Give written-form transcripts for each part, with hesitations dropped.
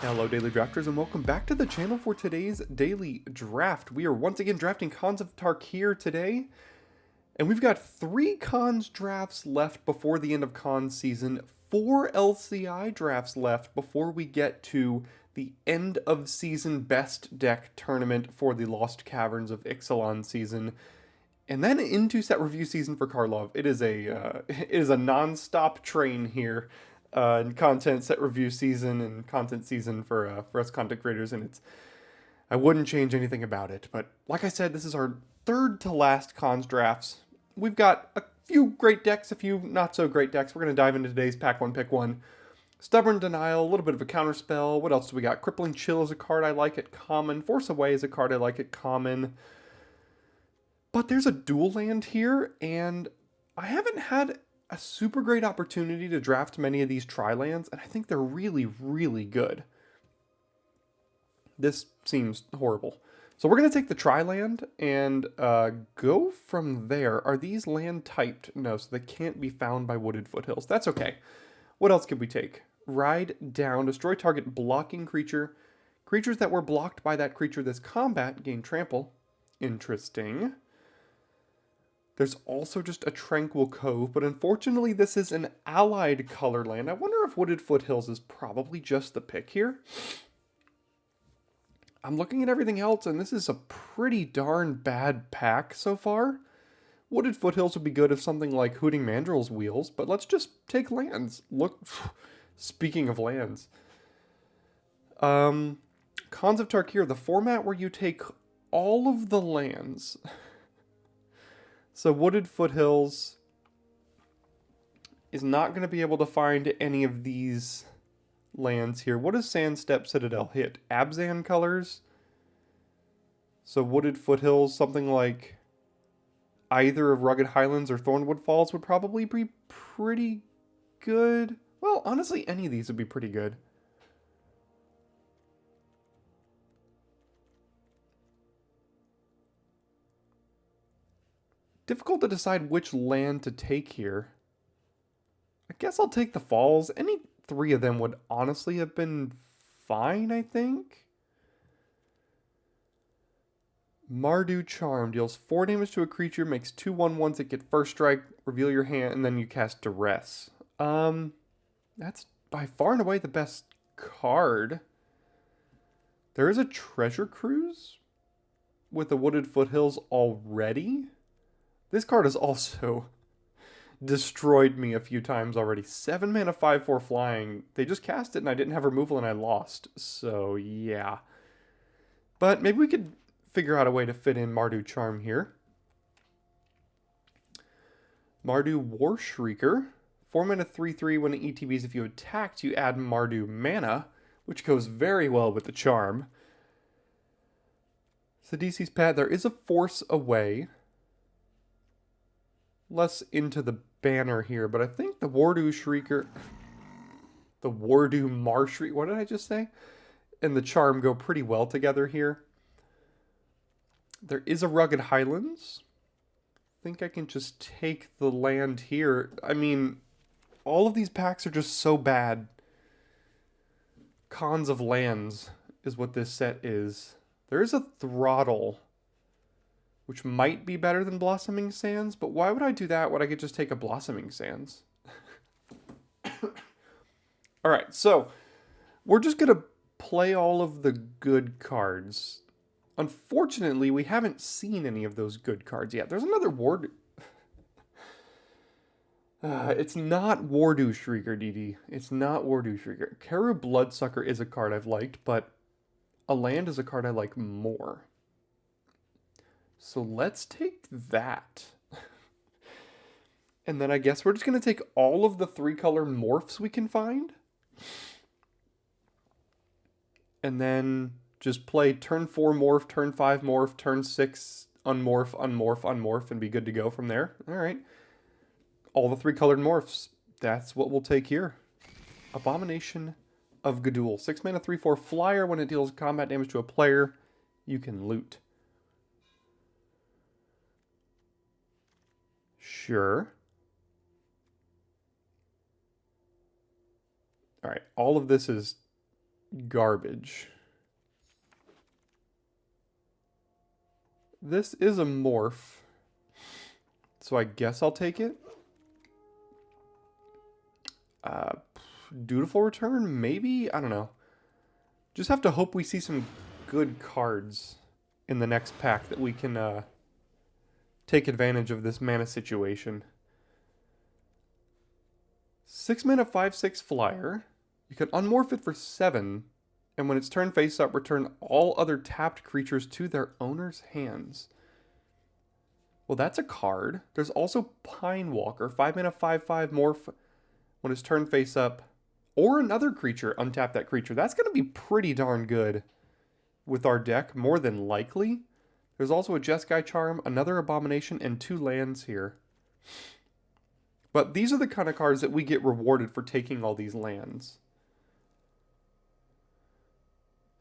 Hello Daily Drafters and welcome back to the channel for today's Daily Draft. We are once again drafting Khans of Tarkir today, and we've got 3 Khans drafts left before the end of Khans season, 4 LCI drafts left before we get to the end of season best deck tournament for the Lost Caverns of Ixalan season, and then into set review season for Karlov. It is a non-stop train here. And content set review season and content season for us content creators, and I wouldn't change anything about it. But like I said, this is our third to last cons drafts. We've got a few great decks, a few not so great decks. We're gonna dive into today's pack one, pick one. Stubborn Denial, a little bit of a counterspell. What else do we got? Crippling Chill is a card I like at common. Force Away is a card I like at common. But there's a dual land here, and I haven't had a super great opportunity to draft many of these tri-lands, and I think they're really, really good. This seems horrible. So we're going to take the tri-land and go from there. Are these land typed? No, so they can't be found by Wooded Foothills. That's okay. What else could we take? Ride Down. Destroy target blocking creature. Creatures that were blocked by that creature this combat gain trample. Interesting. There's also just a Tranquil Cove, but unfortunately this is an allied color land. I wonder if Wooded Foothills is probably just the pick here. I'm looking at everything else, and this is a pretty darn bad pack so far. Wooded Foothills would be good if something like Hooting Mandrill's wheels, but let's just take lands. Look, speaking of lands. Khans of Tarkir, the format where you take all of the lands. So Wooded Foothills is not going to be able to find any of these lands here. What does Sandstep Citadel hit? Abzan colors? So Wooded Foothills, something like either of Rugged Highlands or Thornwood Falls would probably be pretty good. Well, honestly, any of these would be pretty good. Difficult to decide which land to take here. I guess I'll take the Falls. Any 3 of them would honestly have been fine, I think. Mardu Charm deals 4 damage to a creature, makes 2 1/1s that get first strike, reveal your hand, and then you cast Duress. That's by far and away the best card. There is a Treasure Cruise with the Wooded Foothills already. This card has also destroyed me a few times already. 7 mana, 5/4 flying. They just cast it and I didn't have removal and I lost. So, yeah. But maybe we could figure out a way to fit in Mardu Charm here. Mardu War Shrieker. 4 mana, 3/3. When it ETBs, if you attacked, you add Mardu mana, which goes very well with the Charm. Sidisi's Pad. There is a Force Away. Less into the banner here, but I think the Wardu Shrieker, the Wardu Marshri, what did I just say? And the Charm go pretty well together here. There is a Rugged Highlands. I think I can just take the land here. I mean, all of these packs are just so bad. Cons of lands is what this set is. There is a Throttle, which might be better than Blossoming Sands, but why would I do that when I could just take a Blossoming Sands? Alright, so we're just going to play all of the good cards. Unfortunately, we haven't seen any of those good cards yet. There's another Ward... it's not Wardu Shrieker, DD. It's not Wardu Shrieker. Karu Bloodsucker is a card I've liked, but a land is a card I like more. So let's take that. And then I guess we're just going to take all of the 3-color morphs we can find. And then just play turn 4 morph, turn 5 morph, turn 6 unmorph, unmorph, unmorph, and be good to go from there. Alright. All the 3-colored morphs. That's what we'll take here. Abomination of Gadul. 6 mana, 3/4 flyer. When it deals combat damage to a player, you can loot. Sure. All right, all of this is garbage. This is a morph, so I guess I'll take it. Dutiful Return, maybe? I don't know. Just have to hope we see some good cards in the next pack that we can take advantage of this mana situation. 6 mana 5/6 flyer. You can unmorph it for 7, and when it's turned face up, return all other tapped creatures to their owner's hands. Well, that's a card. There's also Pine Walker, 5 mana 5/5 morph when it's turned face up, or another creature, untap that creature. That's going to be pretty darn good with our deck, more than likely. There's also a Jeskai Charm, another Abomination, and 2 lands here. But these are the kind of cards that we get rewarded for taking all these lands.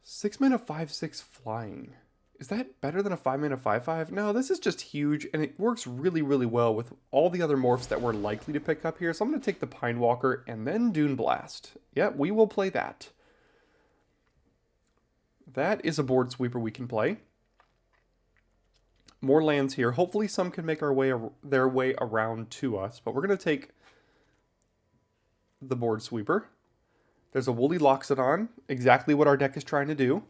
6 mana 5/6 flying. Is that better than a 5 mana 5/5? No, this is just huge, and it works really, really well with all the other morphs that we're likely to pick up here. So I'm going to take the Pine Walker and then Dune Blast. Yeah, we will play that. That is a board sweeper we can play. More lands here. Hopefully some can make their way around to us, but we're going to take the board sweeper. There's a Woolly Loxodon, exactly what our deck is trying to do.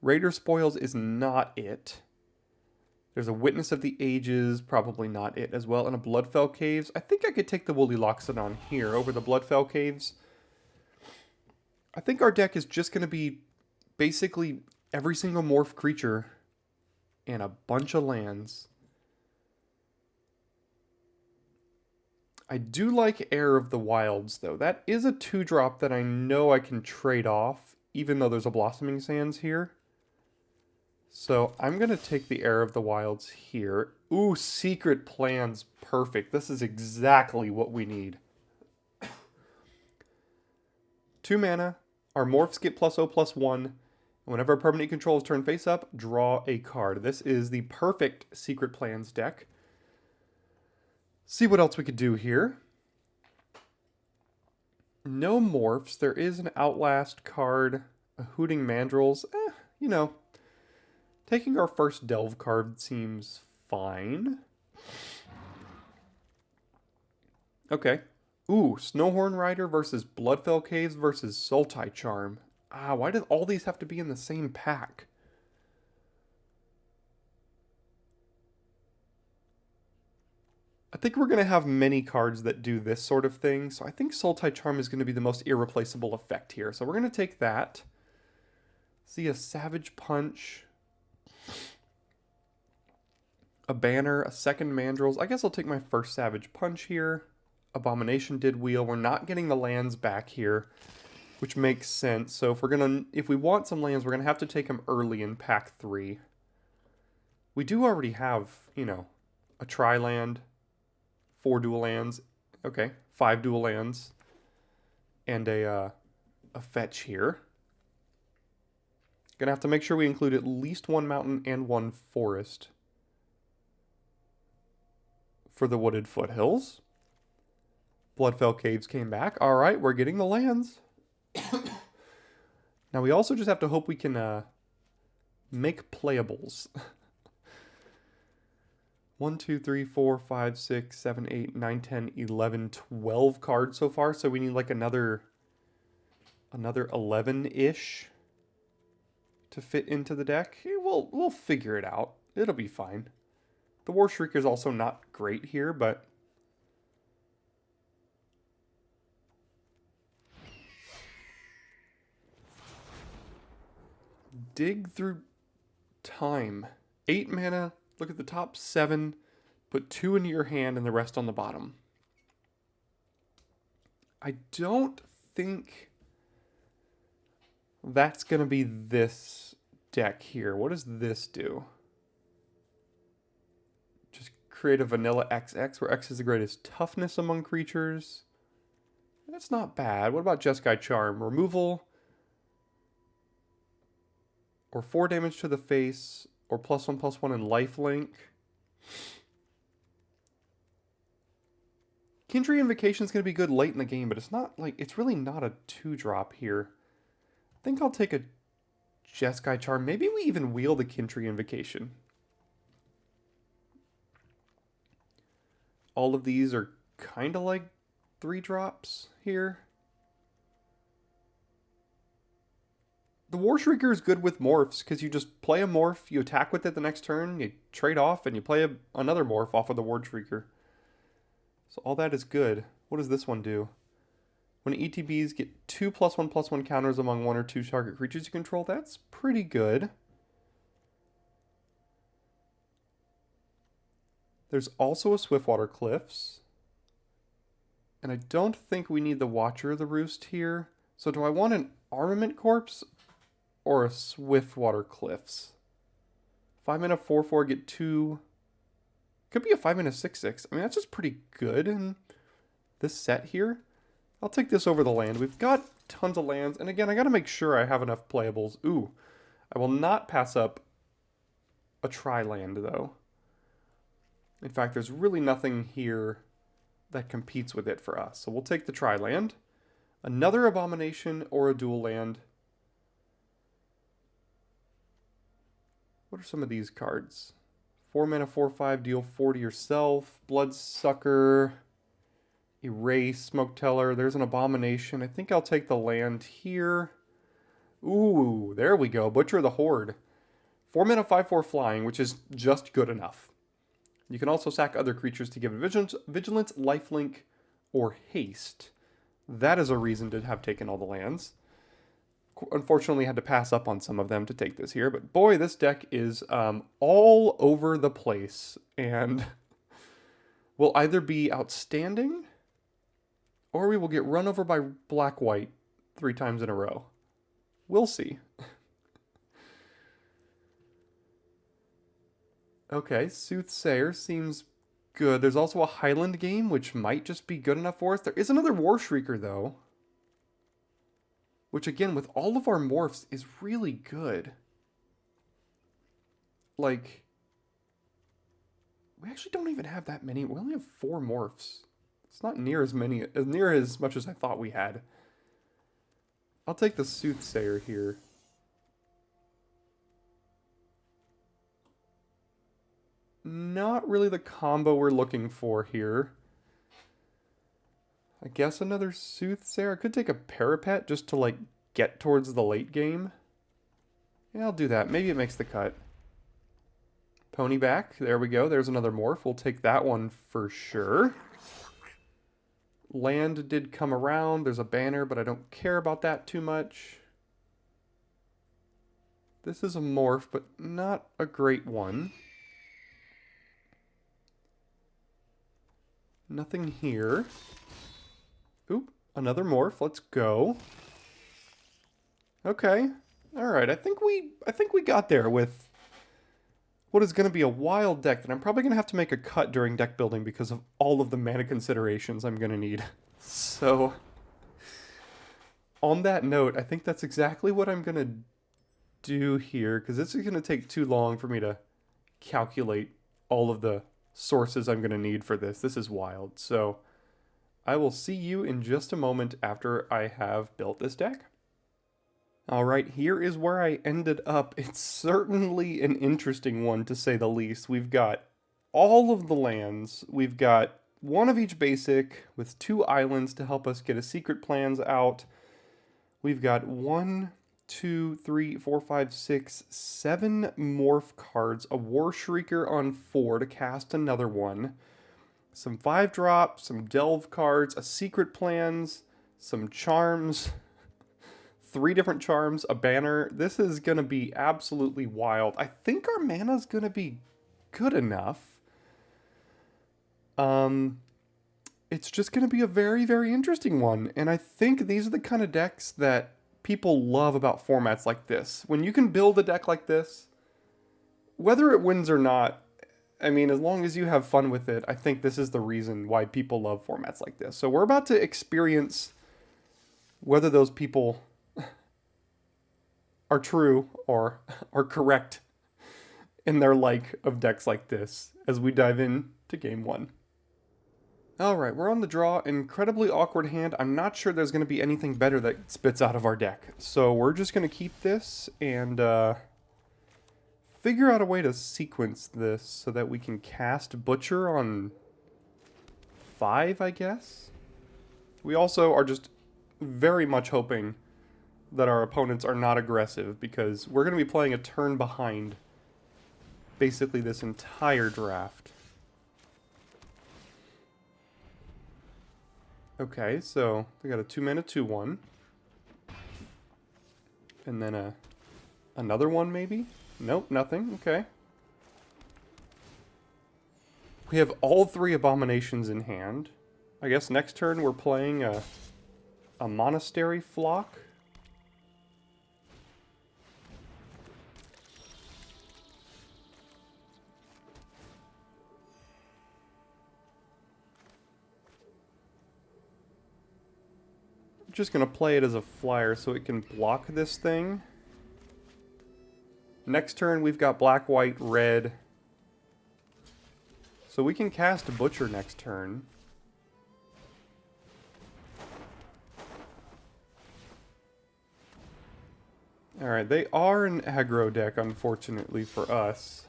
Raider Spoils is not it. There's a Witness of the Ages, probably not it as well, and a Bloodfell Caves. I think I could take the Woolly Loxodon here over the Bloodfell Caves. I think our deck is just going to be basically every single morph creature and a bunch of lands. I do like Heir of the Wilds, though. That is a 2-drop that I know I can trade off, even though there's a Blossoming Sands here. So I'm going to take the Heir of the Wilds here. Ooh, Secret Plans. Perfect. This is exactly what we need. 2 mana. Our morphs get +0/+1. Whenever a permanent you control is turned face up, draw a card. This is the perfect Secret Plans deck. See what else we could do here. No morphs. There is an Outlast card, a Hooting Mandrills. You know, taking our first Delve card seems fine. Okay. Ooh, Snowhorn Rider versus Bloodfell Caves versus Sultai Charm. Why did all these have to be in the same pack? I think we're going to have many cards that do this sort of thing, so I think Sultai Charm is going to be the most irreplaceable effect here. So we're going to take that. See a Savage Punch, a Banner, a second Mandrills. I guess I'll take my first Savage Punch here. Abomination did wheel. We're not getting the lands back here, which makes sense. So if we want some lands, we're going to have to take them early in pack 3. We do already have, you know, a tri-land, 4 dual lands, okay, 5 dual lands, and a fetch here. Gonna have to make sure we include at least 1 mountain and 1 forest for the wooded foothills. Bloodfell Caves came back. All right, we're getting the lands. Now we also just have to hope we can make playables. 1, 2, 3, 4, 5, 6, 7, 8, 9, 10, 11, 12 cards so far. So we need like another 11-ish to fit into the deck. We'll figure it out. It'll be fine. The War Shrieker is also not great here, but Dig Through Time. 8 mana. Look at the top 7. Put 2 into your hand and the rest on the bottom. I don't think that's going to be this deck here. What does this do? Just create a vanilla XX where X is the greatest toughness among creatures. That's not bad. What about Jeskai Charm? Removal, or 4 damage to the face, or +1/+1 in lifelink. Kindred Invocation is going to be good late in the game, but it's not like, it's really not a 2-drop here. I think I'll take a Jeskai Charm. Maybe we even wheel the Kindred Invocation. All of these are kind of like 3-drops here. The War Shrieker is good with morphs because you just play a morph, you attack with it the next turn, you trade off, and you play another morph off of the War Shrieker. So all that is good. What does this one do? When ETBs get 2 +1/+1 counters among 1 or 2 target creatures you control, that's pretty good. There's also a Swiftwater Cliffs. And I don't think we need the Watcher of the Roost here. So do I want an Armament Corpse or a Swiftwater Cliffs? 5 mana 4/4 get 2. Could be a 5 mana 6/6. I mean, that's just pretty good in this set here. I'll take this over the land. We've got tons of lands. And again, I got to make sure I have enough playables. Ooh, I will not pass up a tri-land, though. In fact, there's really nothing here that competes with it for us. So we'll take the tri-land. Another Abomination or a dual land. What are some of these cards? 4 mana 4/5, deal 4 to yourself. Bloodsucker. Erase, Smoke Teller. There's an Abomination. I think I'll take the land here. Ooh, there we go. Butcher the Horde. 4 mana 5/4 flying, which is just good enough. You can also sack other creatures to give Vigilance, Lifelink, or Haste. That is a reason to have taken all the lands. Unfortunately, had to pass up on some of them to take this here. But boy, this deck is all over the place. And will either be outstanding, or we will get run over by black-white 3 times in a row. We'll see. Okay, Soothsayer seems good. There's also a Highland game, which might just be good enough for us. There is another War Shrieker, though. Which, again, with all of our morphs, is really good. Like, we actually don't even have that many. We only have 4 morphs. It's not near as many, near as much as I thought we had. I'll take the Soothsayer here. Not really the combo we're looking for here. I guess another Soothsayer. I could take a Parapet just to, like, get towards the late game. Yeah, I'll do that. Maybe it makes the cut. Ponyback. There we go. There's another morph. We'll take that one for sure. Land did come around. There's a banner, but I don't care about that too much. This is a morph, but not a great one. Nothing here. Oop, another morph. Let's go. Okay. All right. I think we got there with what is going to be a wild deck that I'm probably going to have to make a cut during deck building because of all of the mana considerations I'm going to need. So on that note, I think that's exactly what I'm going to do here because this is going to take too long for me to calculate all of the sources I'm going to need for this. This is wild. So I will see you in just a moment after I have built this deck. All right, here is where I ended up. It's certainly an interesting one, to say the least. We've got all of the lands. We've got one of each basic with 2 islands to help us get a secret plans out. We've got 1, 2, 3, 4, 5, 6, 7 morph cards, a War Shrieker on 4 to cast another one, some 5-drop, some delve cards, a secret plans, some charms, 3 different charms, a banner. This is going to be absolutely wild. I think our mana is going to be good enough. It's just going to be a very, very interesting one. And I think these are the kind of decks that people love about formats like this. When you can build a deck like this, whether it wins or not, I mean, as long as you have fun with it, I think this is the reason why people love formats like this. So we're about to experience whether those people are true or are correct in their like of decks like this as we dive into game 1. Alright, we're on the draw. Incredibly awkward hand. I'm not sure there's going to be anything better that spits out of our deck. So we're just going to keep this and figure out a way to sequence this so that we can cast Butcher on 5, I guess? We also are just very much hoping that our opponents are not aggressive because we're going to be playing a turn behind basically this entire draft. Okay, so they got a 2-mana 2/1. And then another one maybe? Nope, nothing. Okay. We have all 3 Abominations in hand. I guess next turn we're playing a Monastery Flock. Just going to play it as a flyer so it can block this thing. Next turn we've got black, white, red. So we can cast Butcher next turn. Alright, they are an aggro deck, unfortunately for us.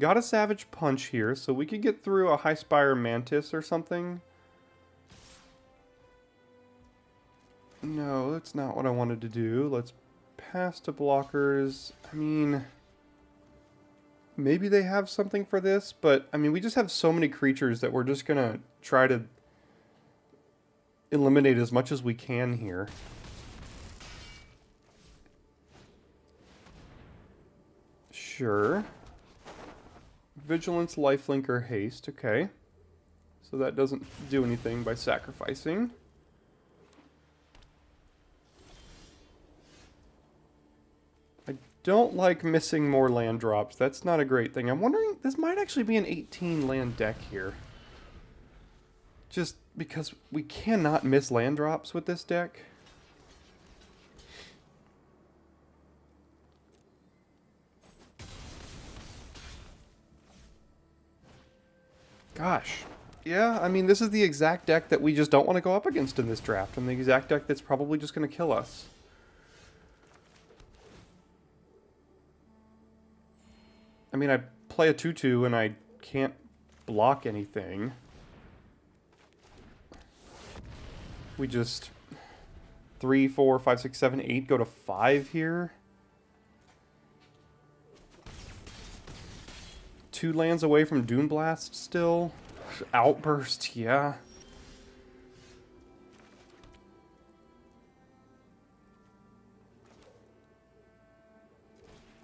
Got a Savage Punch here, so we could get through a High Spire Mantis or something. No, that's not what I wanted to do. Let's pass to blockers. I mean, maybe they have something for this, but I mean, we just have so many creatures that we're just gonna try to eliminate as much as we can here. Sure. Vigilance, Lifelink, or Haste. Okay. So that doesn't do anything by sacrificing. I don't like missing more land drops. That's not a great thing. I'm wondering, this might actually be an 18 land deck here. Just because we cannot miss land drops with this deck. Gosh. Yeah, I mean, this is the exact deck that we just don't want to go up against in this draft, and the exact deck that's probably just going to kill us. I mean, I play a 2/2 and I can't block anything. We just 3, 4, 5, 6, 7, 8 go to 5 here. 2 lands away from Dune Blast still. Outburst, yeah.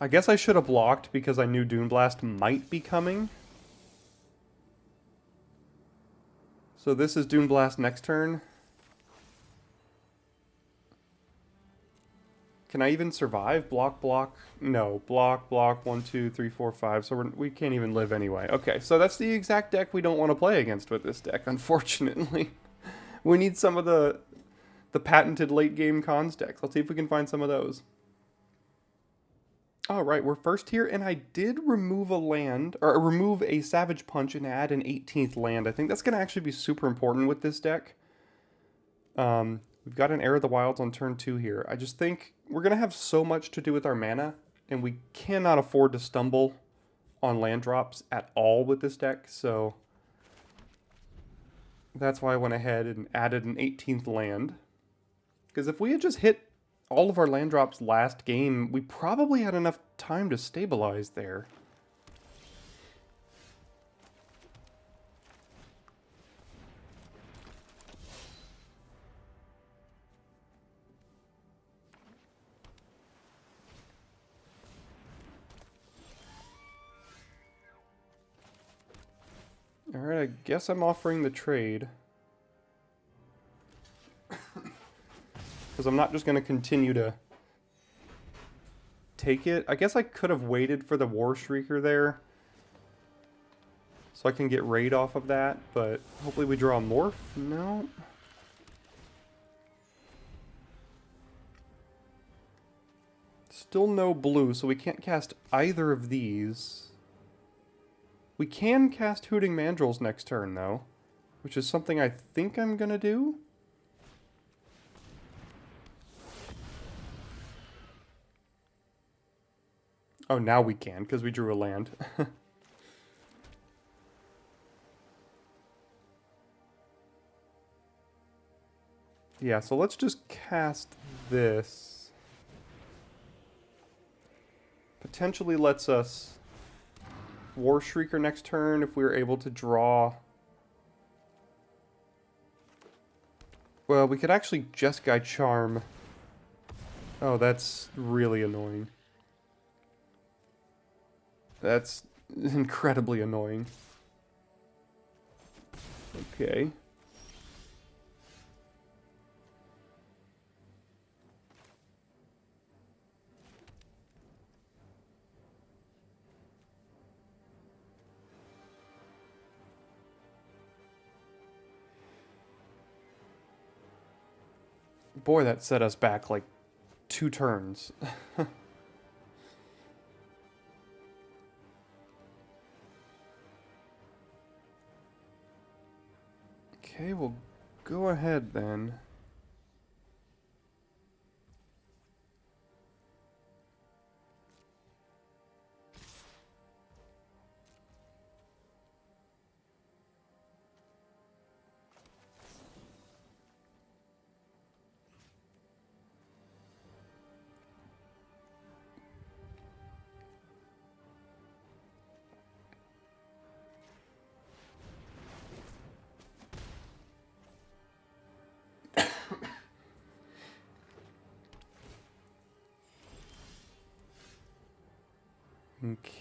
I guess I should have blocked because I knew Dune Blast might be coming. So this is Dune Blast next turn. Can I even survive? Block, block. No. Block, block. 1, 2, 3, 4, 5. So we can't even live anyway. Okay, so that's the exact deck we don't want to play against with this deck, unfortunately. We need some of the patented late game cons decks. Let's see if we can find some of those. Alright, we're first here, and I did remove a land, or remove a Savage Punch and add an 18th land. I think that's going to actually be super important with this deck. We've got an Heir of the Wilds on turn 2 here. I just think we're going to have so much to do with our mana, and we cannot afford to stumble on land drops at all with this deck, so that's why I went ahead and added an 18th land. Because if we had just hit all of our land drops last game, we probably had enough time to stabilize there. Alright, I guess I'm offering the trade. Because I'm not just going to continue to take it. I guess I could have waited for the War Shrieker there. so I can get raid off of that, but hopefully we draw a morph. No. Still no blue, so we can't cast either of these. We can cast Hooting Mandrills next turn, though, which is something I think I'm gonna do. Oh, now we can, because we drew a land. Yeah, so let's just cast this. Potentially lets us War Shrieker next turn if we were able to draw. Well, we could actually Jeskai Charm. Oh, that's really annoying. That's incredibly annoying. Okay. Boy, that set us back like 2 turns. Okay, we'll go ahead then.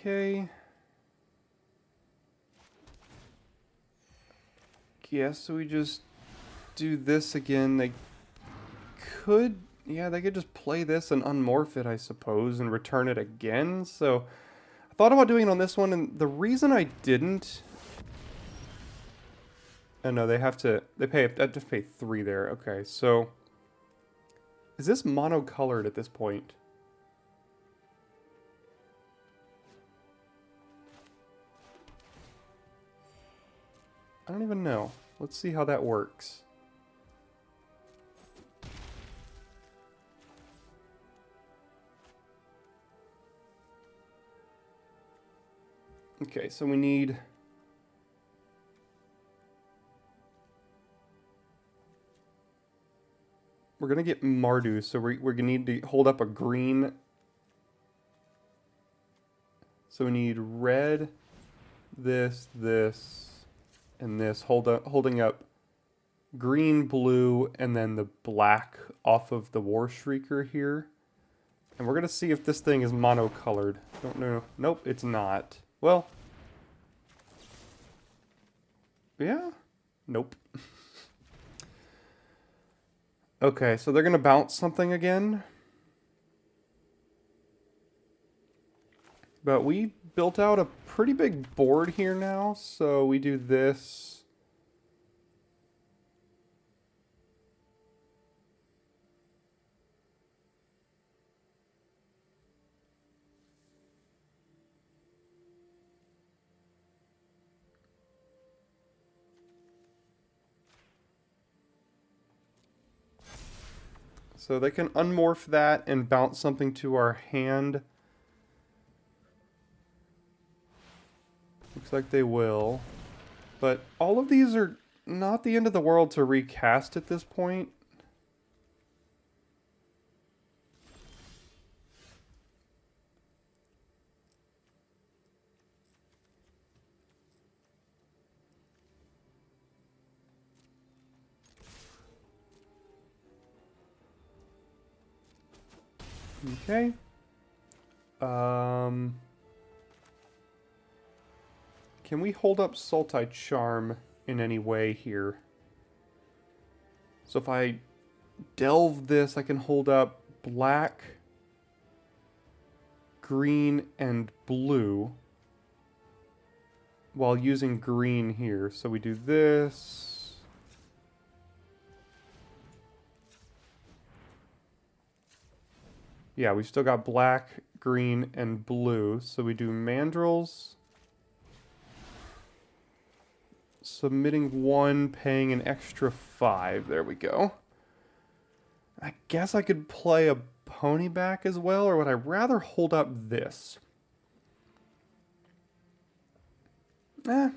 Okay. Guess so we just do this again. They could, yeah, they could just play this and unmorph it, I suppose, and return it again. So I thought about doing it on this one, and the reason I didn't. Oh no, they have to. They have to pay 3 there. Okay, so is this monocolored at this point? I don't even know. Let's see how that works. Okay, so we need... We're going to get Mardu, so we're going to need to hold up a green. So we need red, this, and this, holding up green, blue, and then the black off of the War Shrieker here. And we're going to see if this thing is monocolored. Don't know. Nope, it's not. Well. Yeah? Nope. Okay, so they're going to bounce something again. But we built out a pretty big board here now, so we do this. So they can unmorph that and bounce something to our hand. Looks like they will. But all of these are not the end of the world to recast at this point. Okay. Can we hold up Sultai Charm in any way here? So if I delve this, I can hold up black, green, and blue. while using green here. So we do this. Yeah, we still got black, green, and blue. So we do mandrills. Submitting 1, paying an extra 5. There we go. I guess I could play a pony back as well, or would I rather hold up this? You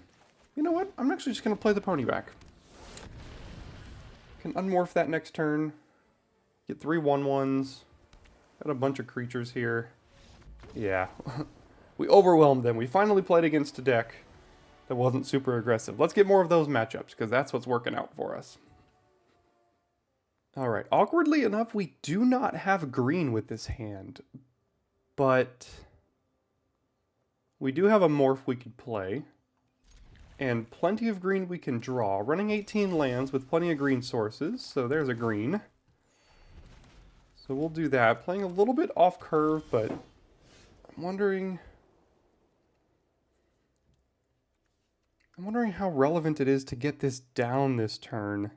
know what? I'm actually just going to play the pony back. Can unmorph that next turn. Get 3 1/1s. Got a bunch of creatures here. Yeah. We overwhelmed them. We finally played against a deck that wasn't super aggressive. Let's get more of those matchups, because that's what's working out for us. Alright, awkwardly enough, we do not have green with this hand. But we do have a morph we could play. And plenty of green we can draw. Running 18 lands with plenty of green sources, so there's a green. So we'll do that. Playing a little bit off curve, but I'm wondering how relevant it is to get this down this turn.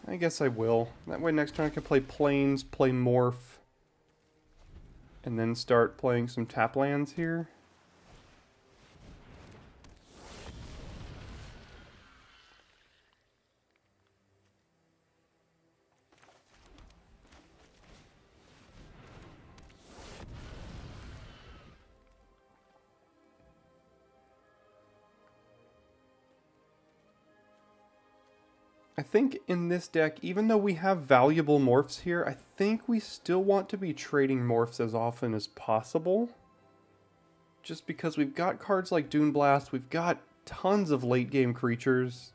I guess I will. That way next turn I can play plains, play morph, and then start playing some tap lands here. I think in this deck, even though we have valuable morphs here, I think we still want to be trading morphs as often as possible. Just because we've got cards like Dune Blast, we've got tons of late game creatures.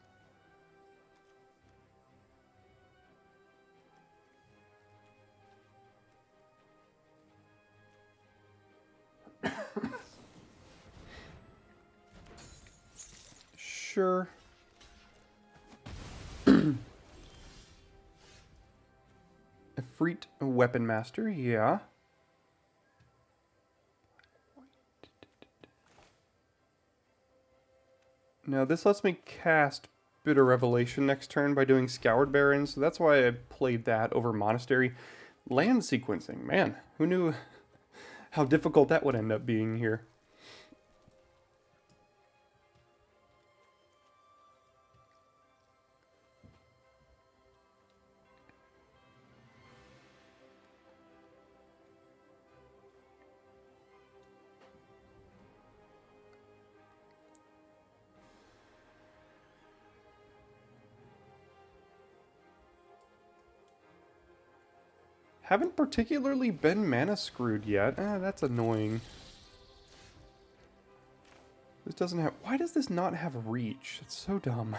Sure. Efreet Weapon Master, yeah. Now this lets me cast Bitter Revelation next turn by doing Scoured Barrens, so that's why I played that over Monastery. Land sequencing, man, who knew how difficult that would end up being here. Haven't particularly been mana screwed yet. That's annoying. This doesn't have... Why does this not have reach? It's so dumb.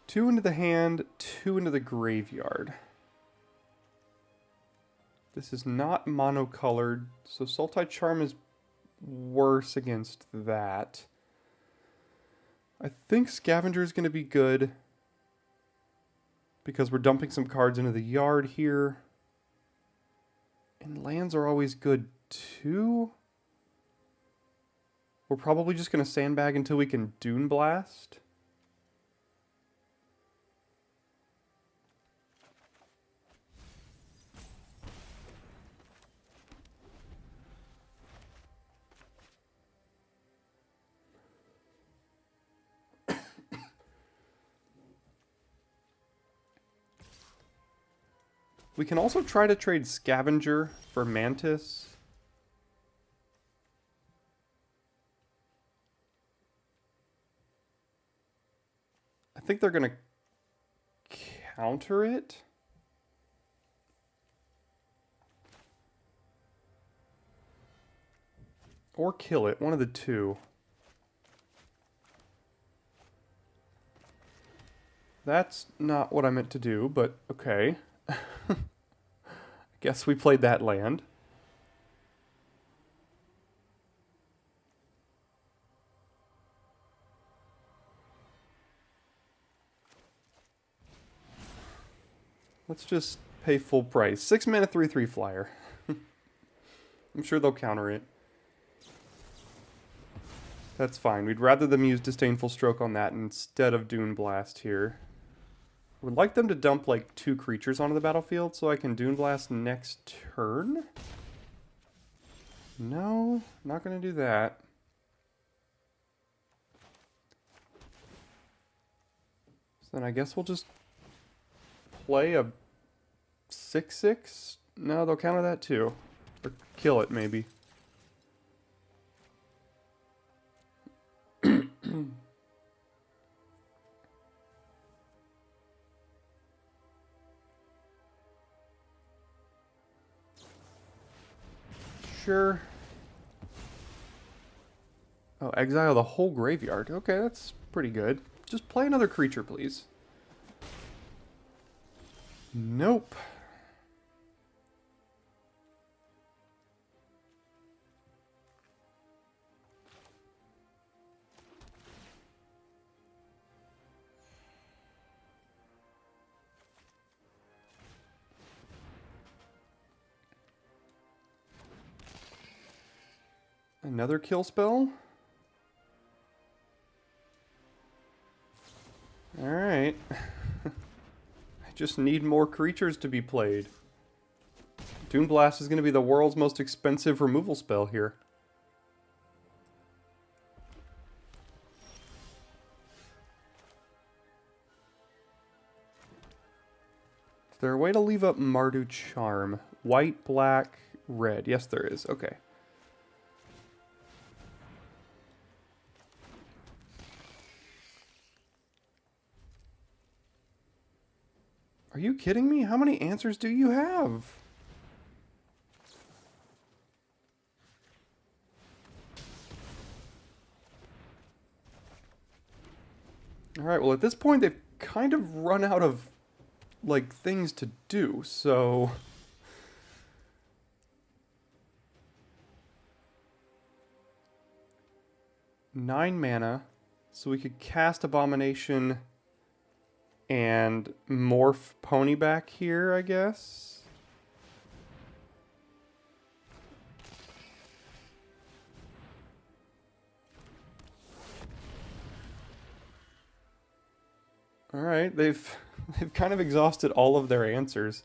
Two into the hand, 2 into the graveyard. This is not monocolored, so Sultai Charm is worse against that. I think Scavenger is going to be good because we're dumping some cards into the yard here. And lands are always good too. We're probably just going to sandbag until we can Dune Blast. We can also try to trade Scavenger for Mantis. I think they're going to counter it. Or kill it, one of the two. That's not what I meant to do, but okay. Guess we played that land. Let's just pay full price. 6 mana, 3/3 flyer. I'm sure they'll counter it. That's fine. We'd rather them use Disdainful Stroke on that instead of Dune Blast here. I would like them to dump like 2 creatures onto the battlefield so I can Dune Blast next turn. No, not going to do that. So then I guess we'll just play a 6/6. No, they'll counter that too. Or kill it, maybe. Sure. Oh, exile the whole graveyard. Okay, that's pretty good. Just play another creature, please. Nope. Another kill spell? Alright. I just need more creatures to be played. Dune Blast is going to be the world's most expensive removal spell here. Is there a way to leave up Mardu Charm? White, black, red. Yes, there is. Okay. Are you kidding me? How many answers do you have? Alright, well at this point they've kind of run out of, like, things to do, so... 9 mana, so we could cast Abomination and morph Pony back here, I guess. All right, they've kind of exhausted all of their answers.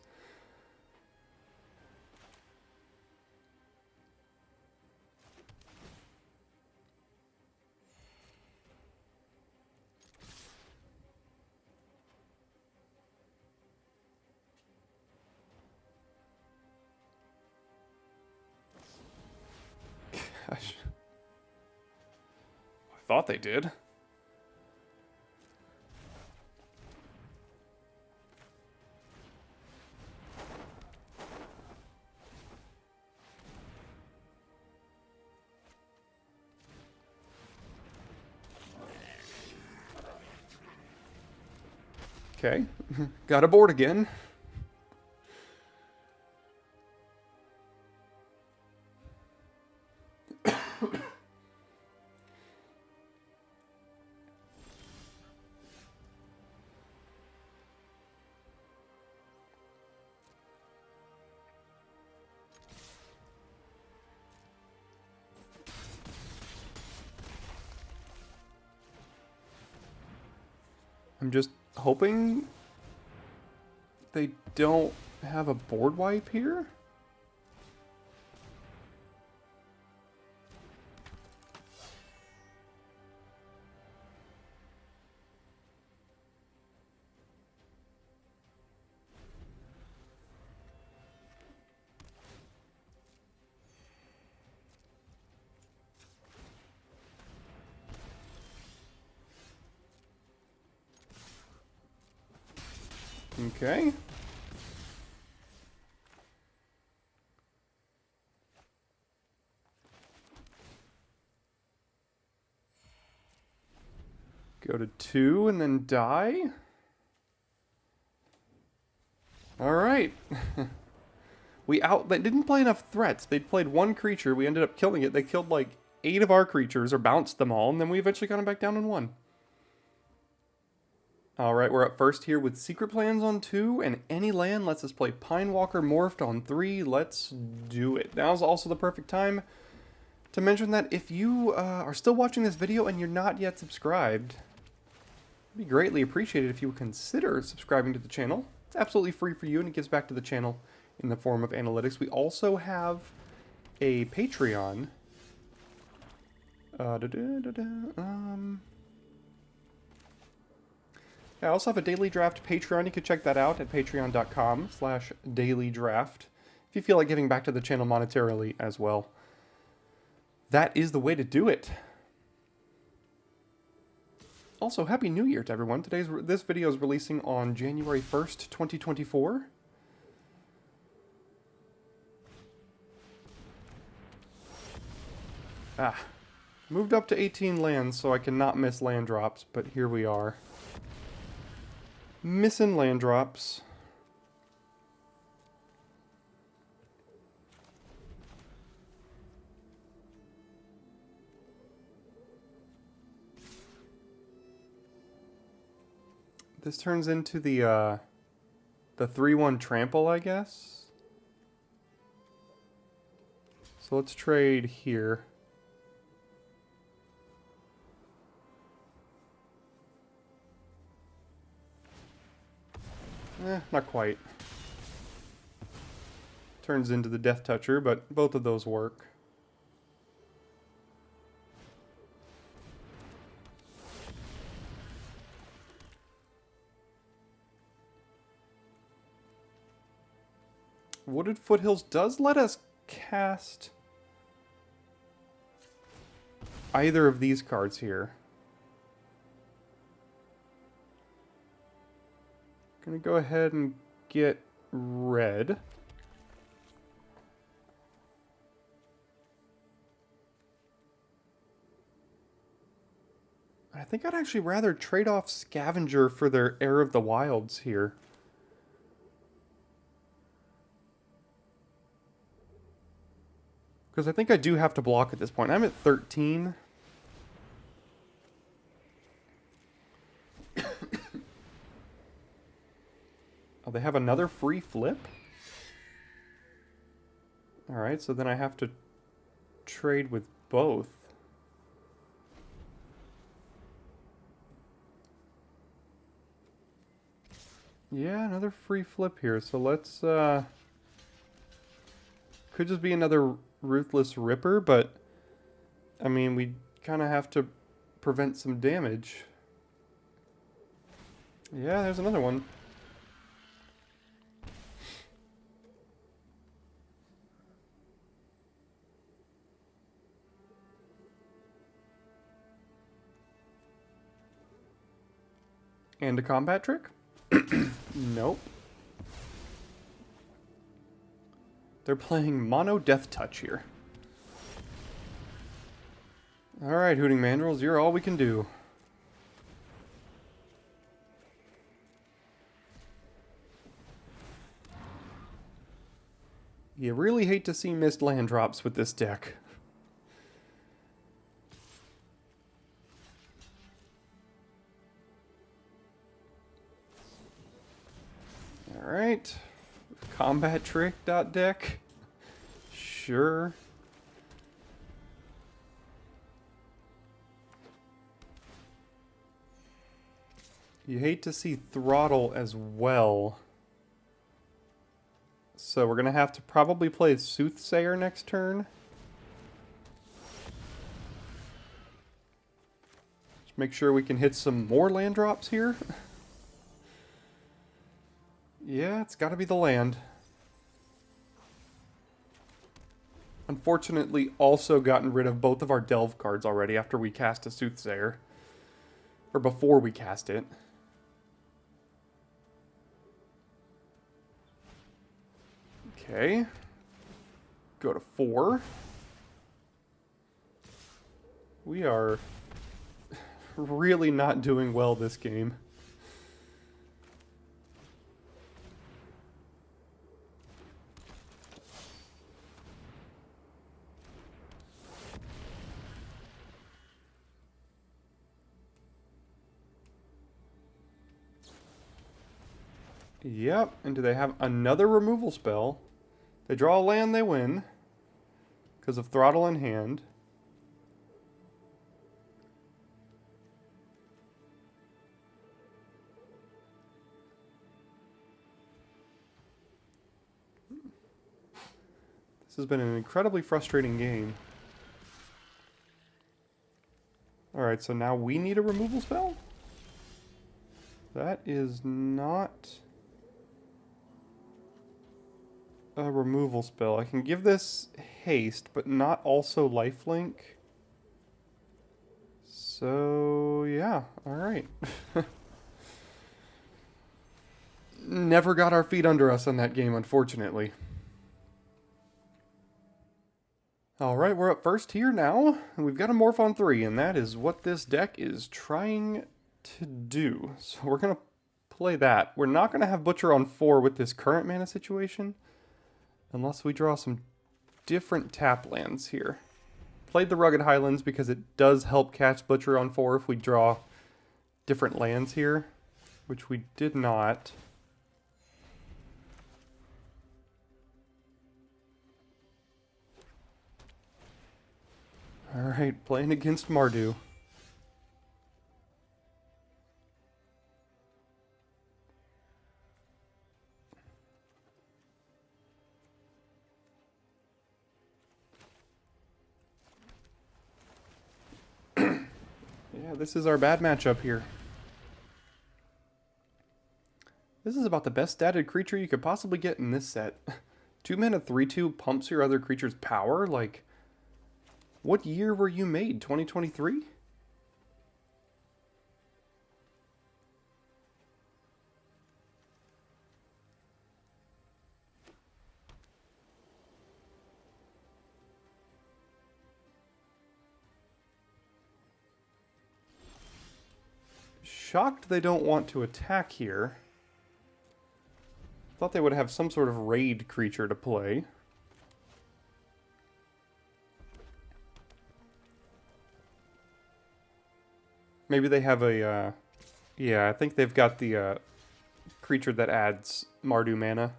Gosh. I thought they did. Okay, got a board again. I'm just hoping they don't have a board wipe here. Okay. Go to 2 and then die. All right. They didn't play enough threats. They played one creature. We ended up killing it. They killed like 8 of our creatures or bounced them all, and then we eventually got them back down and won. Alright, we're up first here with Secret Plans on 2, and any land lets us play Pinewalker Morphed on 3. Let's do it. Now's also the perfect time to mention that if you are still watching this video and you're not yet subscribed, it'd be greatly appreciated if you would consider subscribing to the channel. It's absolutely free for you, and it gives back to the channel in the form of analytics. We also have a Patreon. I also have a Daily Draft Patreon. You can check that out at patreon.com/dailydraft if you feel like giving back to the channel monetarily as well. That is the way to do it. Also, Happy New Year to everyone. This video is releasing on January 1st, 2024. Moved up to 18 lands so I cannot miss land drops, but here we are. Missing land drops. This turns into the 3/1 trample, I guess. So let's trade here. Not quite. Turns into the Death Toucher, but both of those work. Wooded Foothills does let us cast either of these cards here. Gonna go ahead and get red. I think I'd actually rather trade off Scavenger for their Heir of the Wilds here. Because I think I do have to block at this point. I'm at 13. Oh, they have another free flip? Alright, so then I have to trade with both. Yeah, another free flip here. So let's, could just be another Ruthless Ripper, but, I mean, we kind of have to prevent some damage. Yeah, there's another one. And a combat trick? Nope. They're playing Mono Death Touch here. Alright, Hooting Mandrills, you're all we can do. You really hate to see missed land drops with this deck. Alright. Combat trick deck. Sure. You hate to see Throttle as well. So we're going to have to probably play Soothsayer next turn. Just make sure we can hit some more land drops here. Yeah, it's got to be the land. Unfortunately, also gotten rid of both of our Delve cards already after we cast a Soothsayer. Or before we cast it. Okay. Go to 4. We are really not doing well this game. Yep, and do they have another removal spell? They draw a land, they win. Because of Throttle in hand. This has been an incredibly frustrating game. Alright, so now we need a removal spell? That is not a removal spell. I can give this haste, but not also lifelink. So, yeah, alright. Never got our feet under us on that game, unfortunately. Alright, we're up first here now. And we've got a Morph on 3, and that is what this deck is trying to do. So we're going to play that. We're not going to have Butcher on 4 with this current mana situation. Unless we draw some different tap lands here. Played the Rugged Highlands because it does help catch Butcher on 4 if we draw different lands here. Which we did not. Alright, playing against Mardu. Yeah, this is our bad matchup here. This is about the best statted creature you could possibly get in this set. 2 mana 3/2 pumps your other creature's power? Like, what year were you made? 2023? Shocked they don't want to attack here. Thought they would have some sort of raid creature to play. Maybe they have a, yeah, I think they've got the creature that adds Mardu mana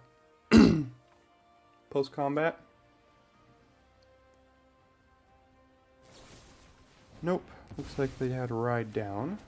post-combat. Nope, looks like they had Ride Down.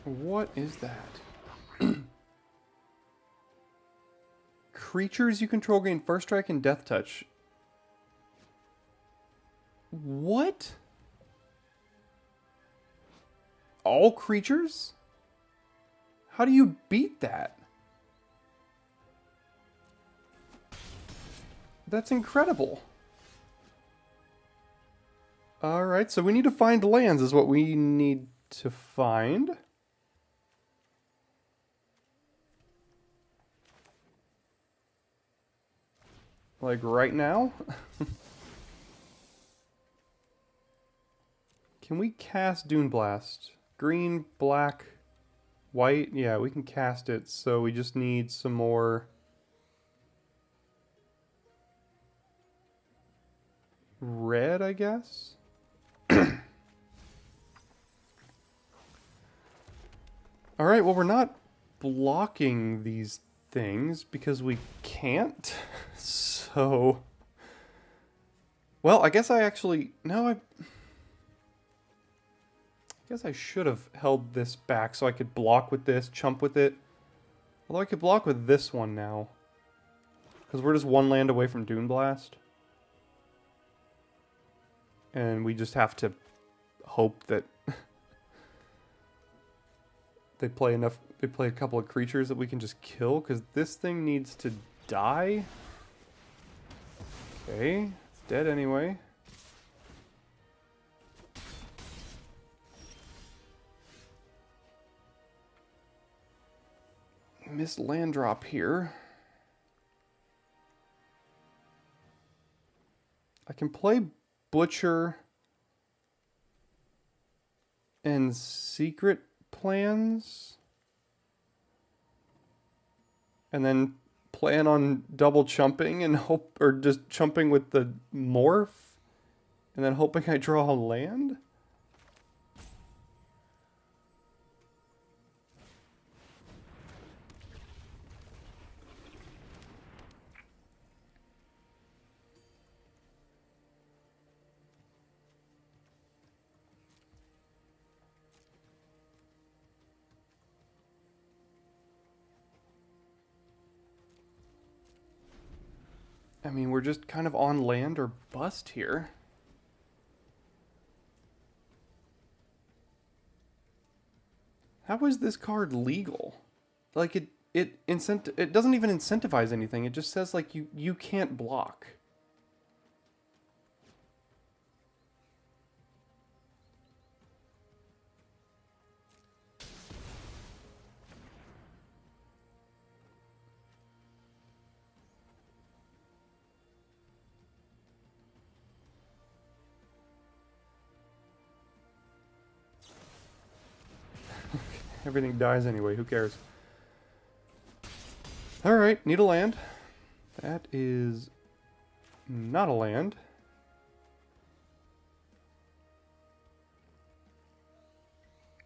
What is that? Creatures you control gain first strike and death touch. What? All creatures? How do you beat that? That's incredible. Alright, so we need to find lands is what we need to find. Like right now? Can we cast Dune Blast? Green, black, white? Yeah, we can cast it, so we just need some more red, I guess? Alright, well we're not blocking these things because we can't. So, well, I guess I actually, no, I guess I should have held this back so I could block with this, chump with it. Although I could block with this one now. Because we're just one land away from Dune Blast. And we just have to hope that they play a couple of creatures that we can just kill, because this thing needs to die. Okay, it's dead anyway. missed land drop here. I can play Butcher and Secret Plans. And then plan on double chumping and hope, or just chumping with the morph. And then hoping I draw a land. I mean, we're just kind of on land or bust here. How is this card legal? Like it doesn't even incentivize anything. It just says like you can't block. Everything dies anyway, who cares? Alright, need a land. That is not a land.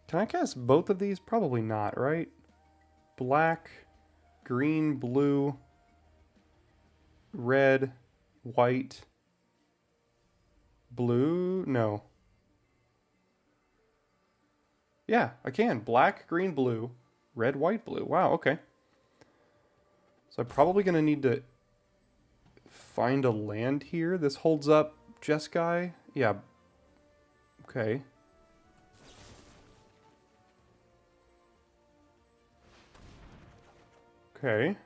Can I cast both of these? Probably not, right? Black, green, blue, red, white, blue? No. Yeah, I can. Black, green, blue, red, white, blue. Wow, okay. So I'm probably going to need to find a land here. This holds up Jeskai. Yeah. Okay. Okay.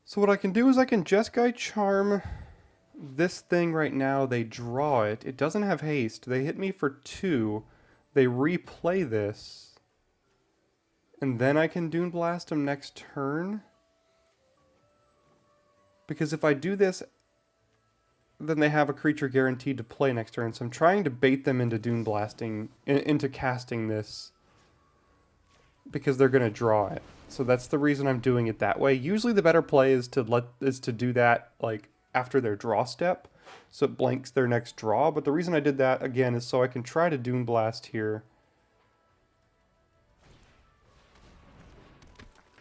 So what I can do is I can Jeskai Charm this thing right now. They draw it. It doesn't have haste. They hit me for 2. They replay this. And then I can Dune Blast them next turn. Because if I do this, then they have a creature guaranteed to play next turn. So I'm trying to bait them into Dune Blasting, into casting this. Because they're going to draw it. So that's the reason I'm doing it that way. Usually the better play is to do that like after their draw step, so it blanks their next draw. But the reason I did that again is so I can try to Dune Blast here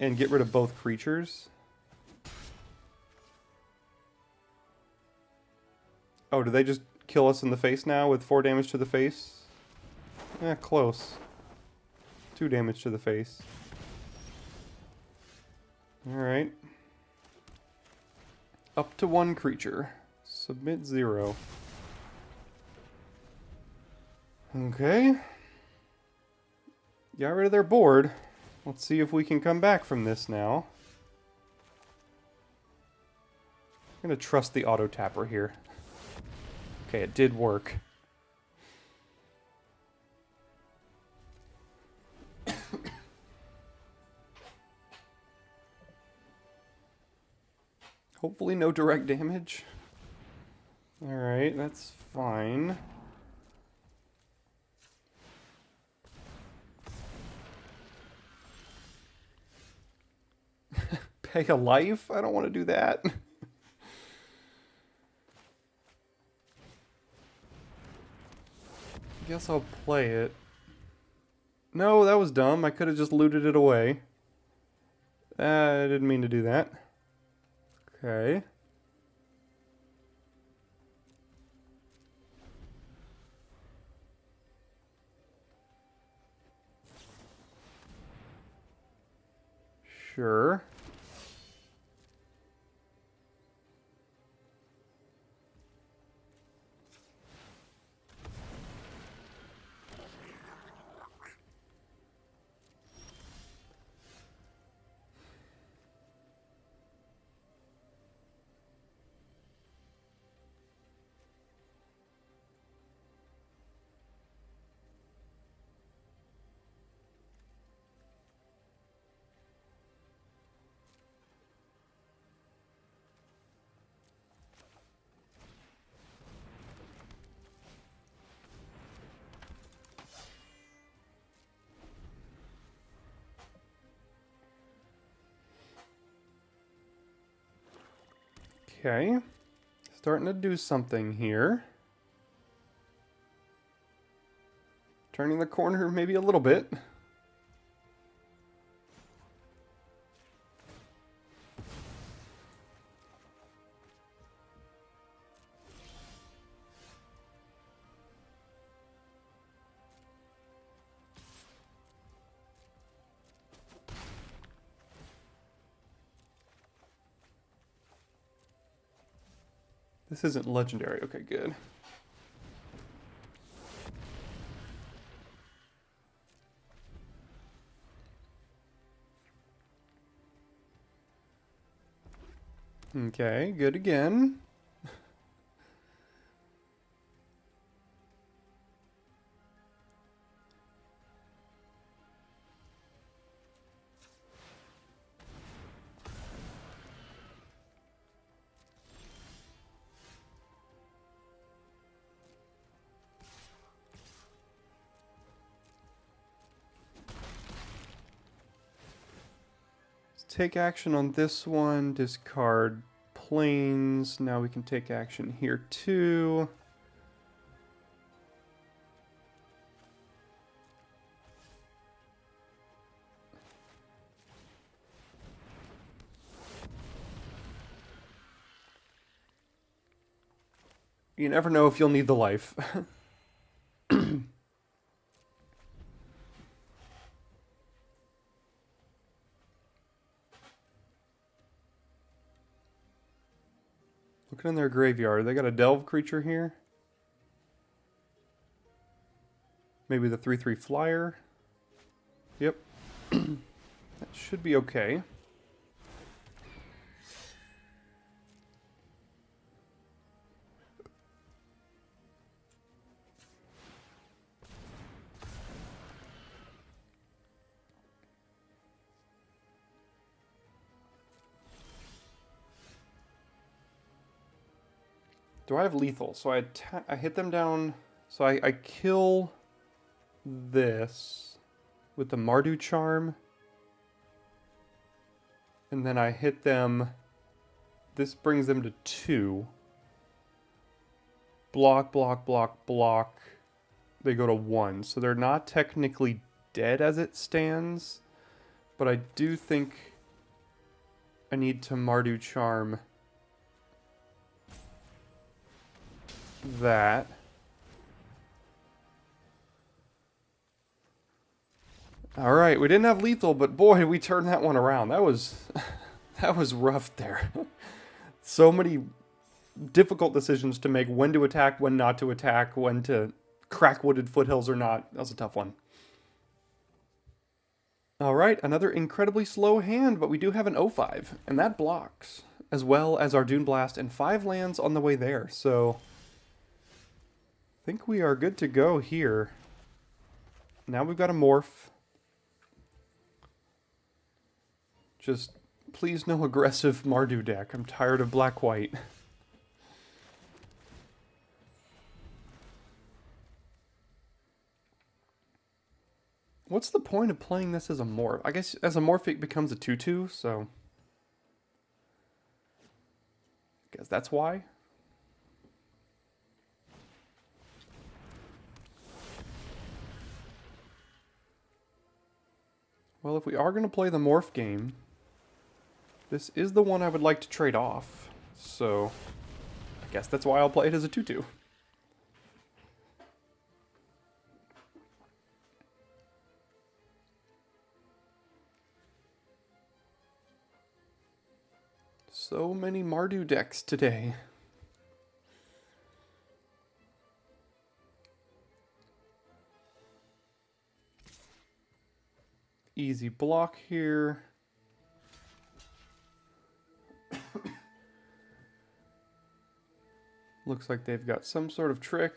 and get rid of both creatures. Oh, do they just kill us in the face now with 4 damage to the face? Yeah, close. 2 damage to the face. Alright. Up to 1 creature. Submit 0. Okay. Got rid of their board. Let's see if we can come back from this now. I'm going to trust the auto tapper here. Okay, it did work. Hopefully no direct damage. Alright, that's fine. Pay a life? I don't want to do that. Guess I'll play it. No, that was dumb. I could have just looted it away. I didn't mean to do that. Okay. Sure. Okay. Starting to do something here. Turning the corner maybe a little bit. This isn't legendary. Okay, good. Okay, good again. Take action on this one, discard planes. Now we can take action here too. You never know if you'll need the life. Looking in their graveyard, they got a delve creature here. Maybe the 3/3 flyer. Yep. That should be okay. Do I have lethal? So I hit them down. So I kill this with the Mardu Charm. And then I hit them. This brings them to 2. Block, block, block, block. They go to 1. So they're not technically dead as it stands. But I do think I need to Mardu Charm that. Alright, we didn't have lethal, but boy, we turned that one around. That was that was rough there. So many difficult decisions to make, when to attack, when not to attack, when to crack Wooded Foothills or not. That was a tough one. Alright, another incredibly slow hand, but we do have an 0-5, and that blocks, as well as our Dune Blast, and 5 lands on the way there, so I think we are good to go here. Now we've got a morph. Just please no aggressive Mardu deck. I'm tired of black-white. What's the point of playing this as a morph? I guess as a morph it becomes a 2/2, so I guess that's why. Well, if we are going to play the morph game, this is the one I would like to trade off. So, I guess that's why I'll play it as a 2/2. So many Mardu decks today. Easy block here. Looks like they've got some sort of trick.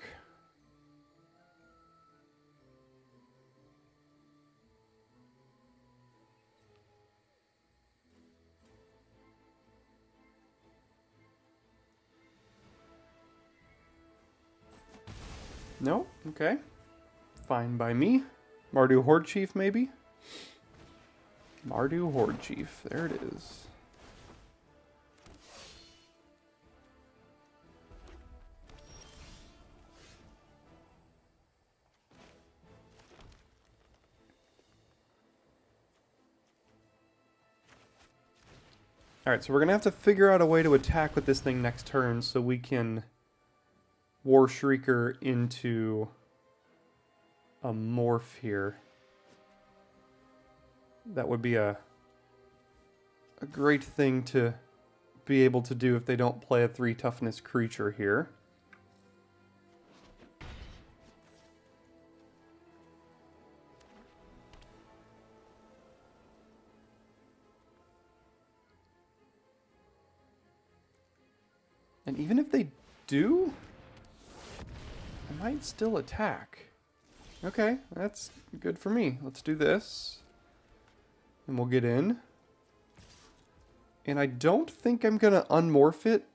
No? Okay. Fine by me. Mardu Horde Chief, maybe? Mardu Horde Chief. There it is. Alright, so we're going to have to figure out a way to attack with this thing next turn so we can War Shrieker into a morph here. That would be a great thing to be able to do if they don't play a 3 toughness creature here. And even if they do, I might still attack. Okay, that's good for me. Let's do this. And we'll get in. And I don't think I'm going to unmorph it,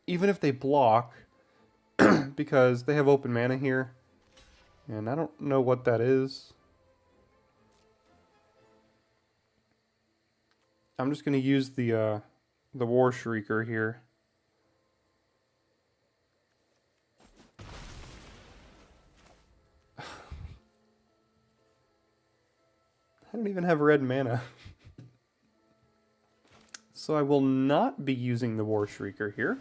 even if they block, because they have open mana here. And I don't know what that is. I'm just going to use the War Shrieker here. I don't even have red mana. So I will not be using the War Shrieker here.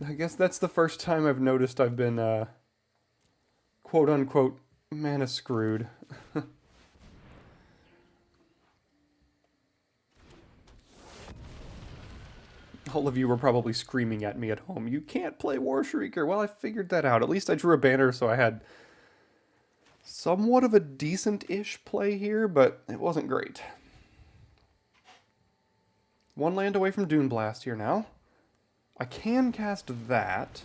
I guess that's the first time I've noticed I've been, quote-unquote, mana screwed. All of you were probably screaming at me at home, "You can't play War Shrieker." Well, I figured that out. At least I drew a banner, so I had somewhat of a decent-ish play here, but it wasn't great. 1 land away from Dune Blast here now. I can cast that.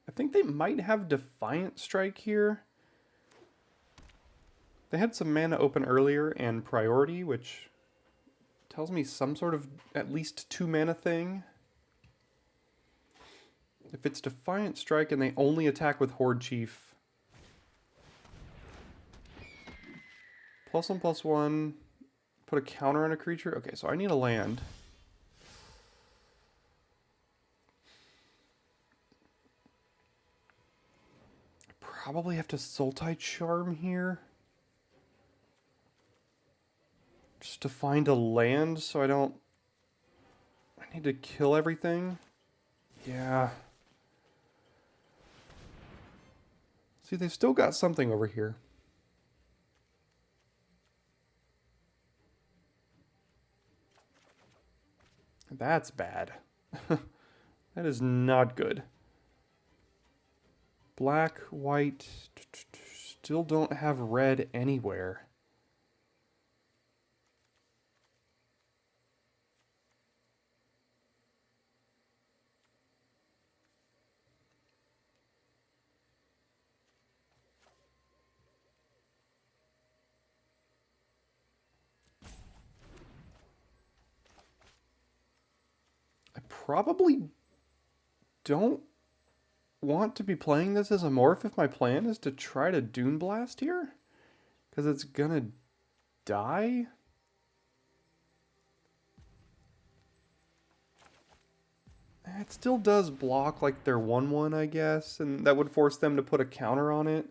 I think they might have Defiant Strike here. They had some mana open earlier and Priority, which tells me some sort of at least 2 mana thing. If it's Defiant Strike and they only attack with Horde Chief, +1/+1, put a counter on a creature. Okay, so I need a land. Probably have to Sultai Charm here. Just to find a land so I don't... I need to kill everything. Yeah. See, they've still got something over here. That's bad. That is not good. Black, white, still don't have red anywhere. I probably don't want to be playing this as a morph if my plan is to try to Dune Blast here, because it's gonna die. It still does block like their 1/1, I guess, and that would force them to put a counter on it.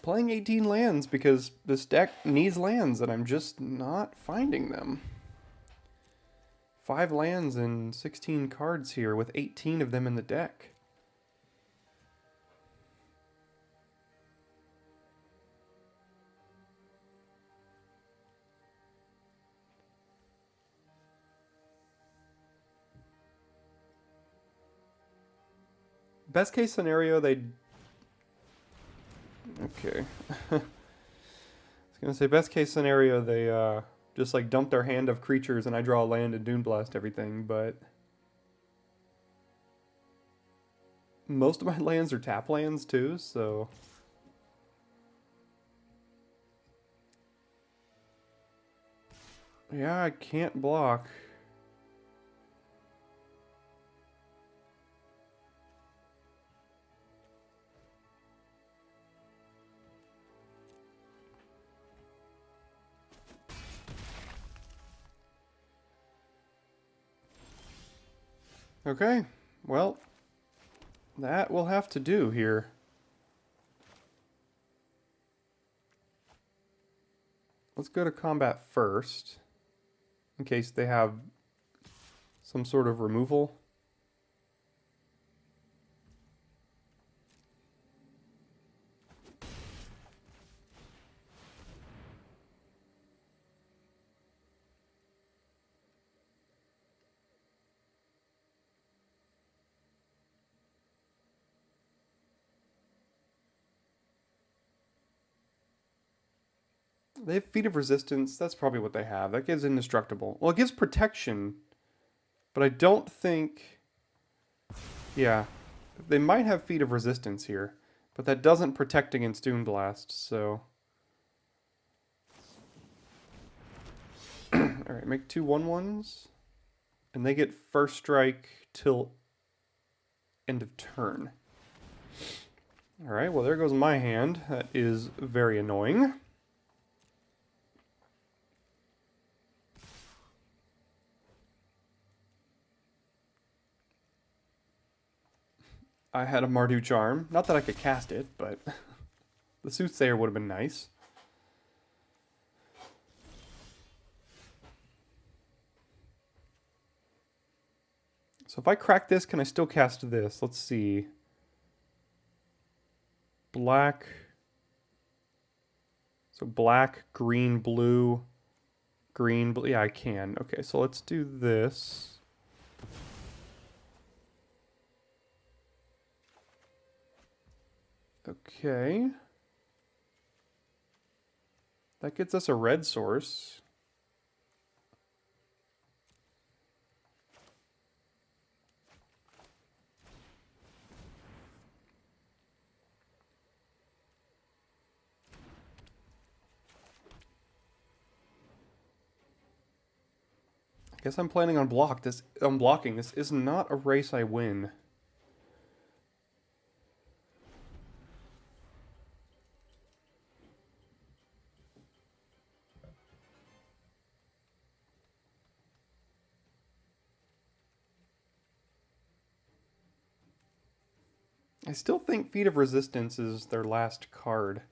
Playing 18 lands because this deck needs lands and I'm just not finding them. 5 lands and 16 cards here with 18 of them in the deck. Best case scenario, they... Okay. I was gonna say, best case scenario, they just like dump their hand of creatures and I draw a land and Dune Blast everything, but... Most of my lands are tap lands too, so... Yeah, I can't block. Okay, well, that will have to do here. Let's go to combat first, in case they have some sort of removal. They have Feet of Resistance. That's probably what they have. That gives Indestructible. Well, it gives protection, but I don't think... Yeah, they might have Feet of Resistance here, but that doesn't protect against Doomblast, so... Alright, make 2 1/1s, and they get first strike till end of turn. Alright, well there goes my hand. That is very annoying. I had a Mardu Charm. Not that I could cast it, but the Soothsayer would have been nice. So if I crack this, can I still cast this? Let's see. Black. So black, green, blue, green, blue. Yeah, I can. Okay, so let's do this. Okay. That gets us a red source. I guess I'm planning on blocking. This is not a race I win. I still think Feet of Resistance is their last card.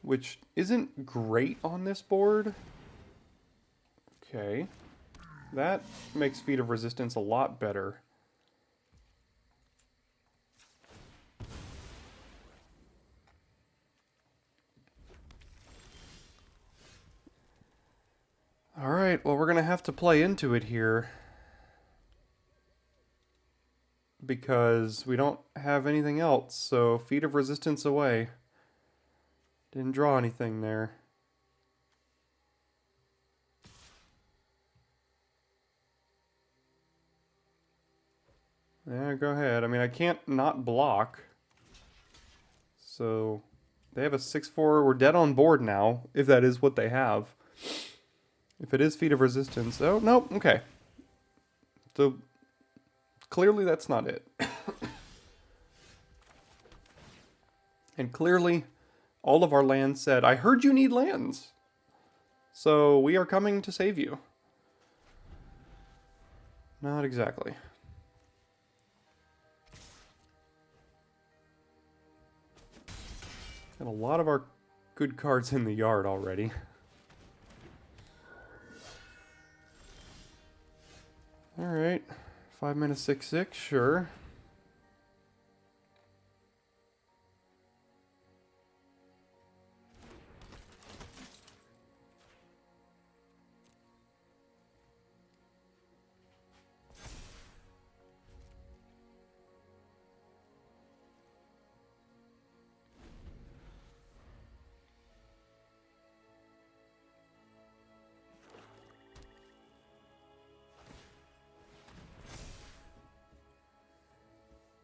Which isn't great on this board. Okay. That makes Feet of Resistance a lot better. Alright, well we're going to have to play into it here. Because we don't have anything else, so Feet of Resistance away. Didn't draw anything there. Yeah, go ahead. I mean, I can't not block. So, they have a 6/4. We're dead on board now, if that is what they have. If it is Feet of Resistance. Oh, no, okay. So, clearly that's not it. And clearly, all of our lands said, I heard you need lands. So, we are coming to save you. Not exactly. Got a lot of our good cards in the yard already. Alright. 5 mana 6/6, sure.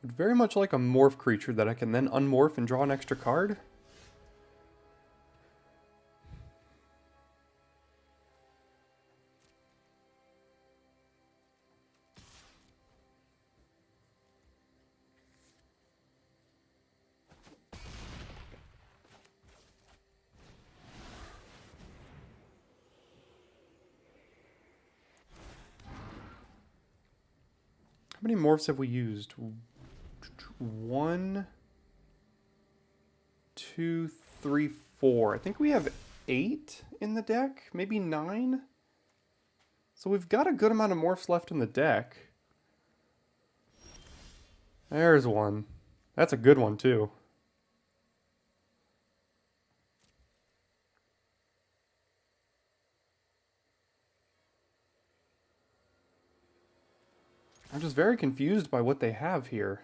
I'd very much like a morph creature that I can then unmorph and draw an extra card. How many morphs have we used? 1, 2, 3, 4. I think we have 8 in the deck, maybe 9. So we've got a good amount of morphs left in the deck. There's one. That's a good one too. I'm just very confused by what they have here.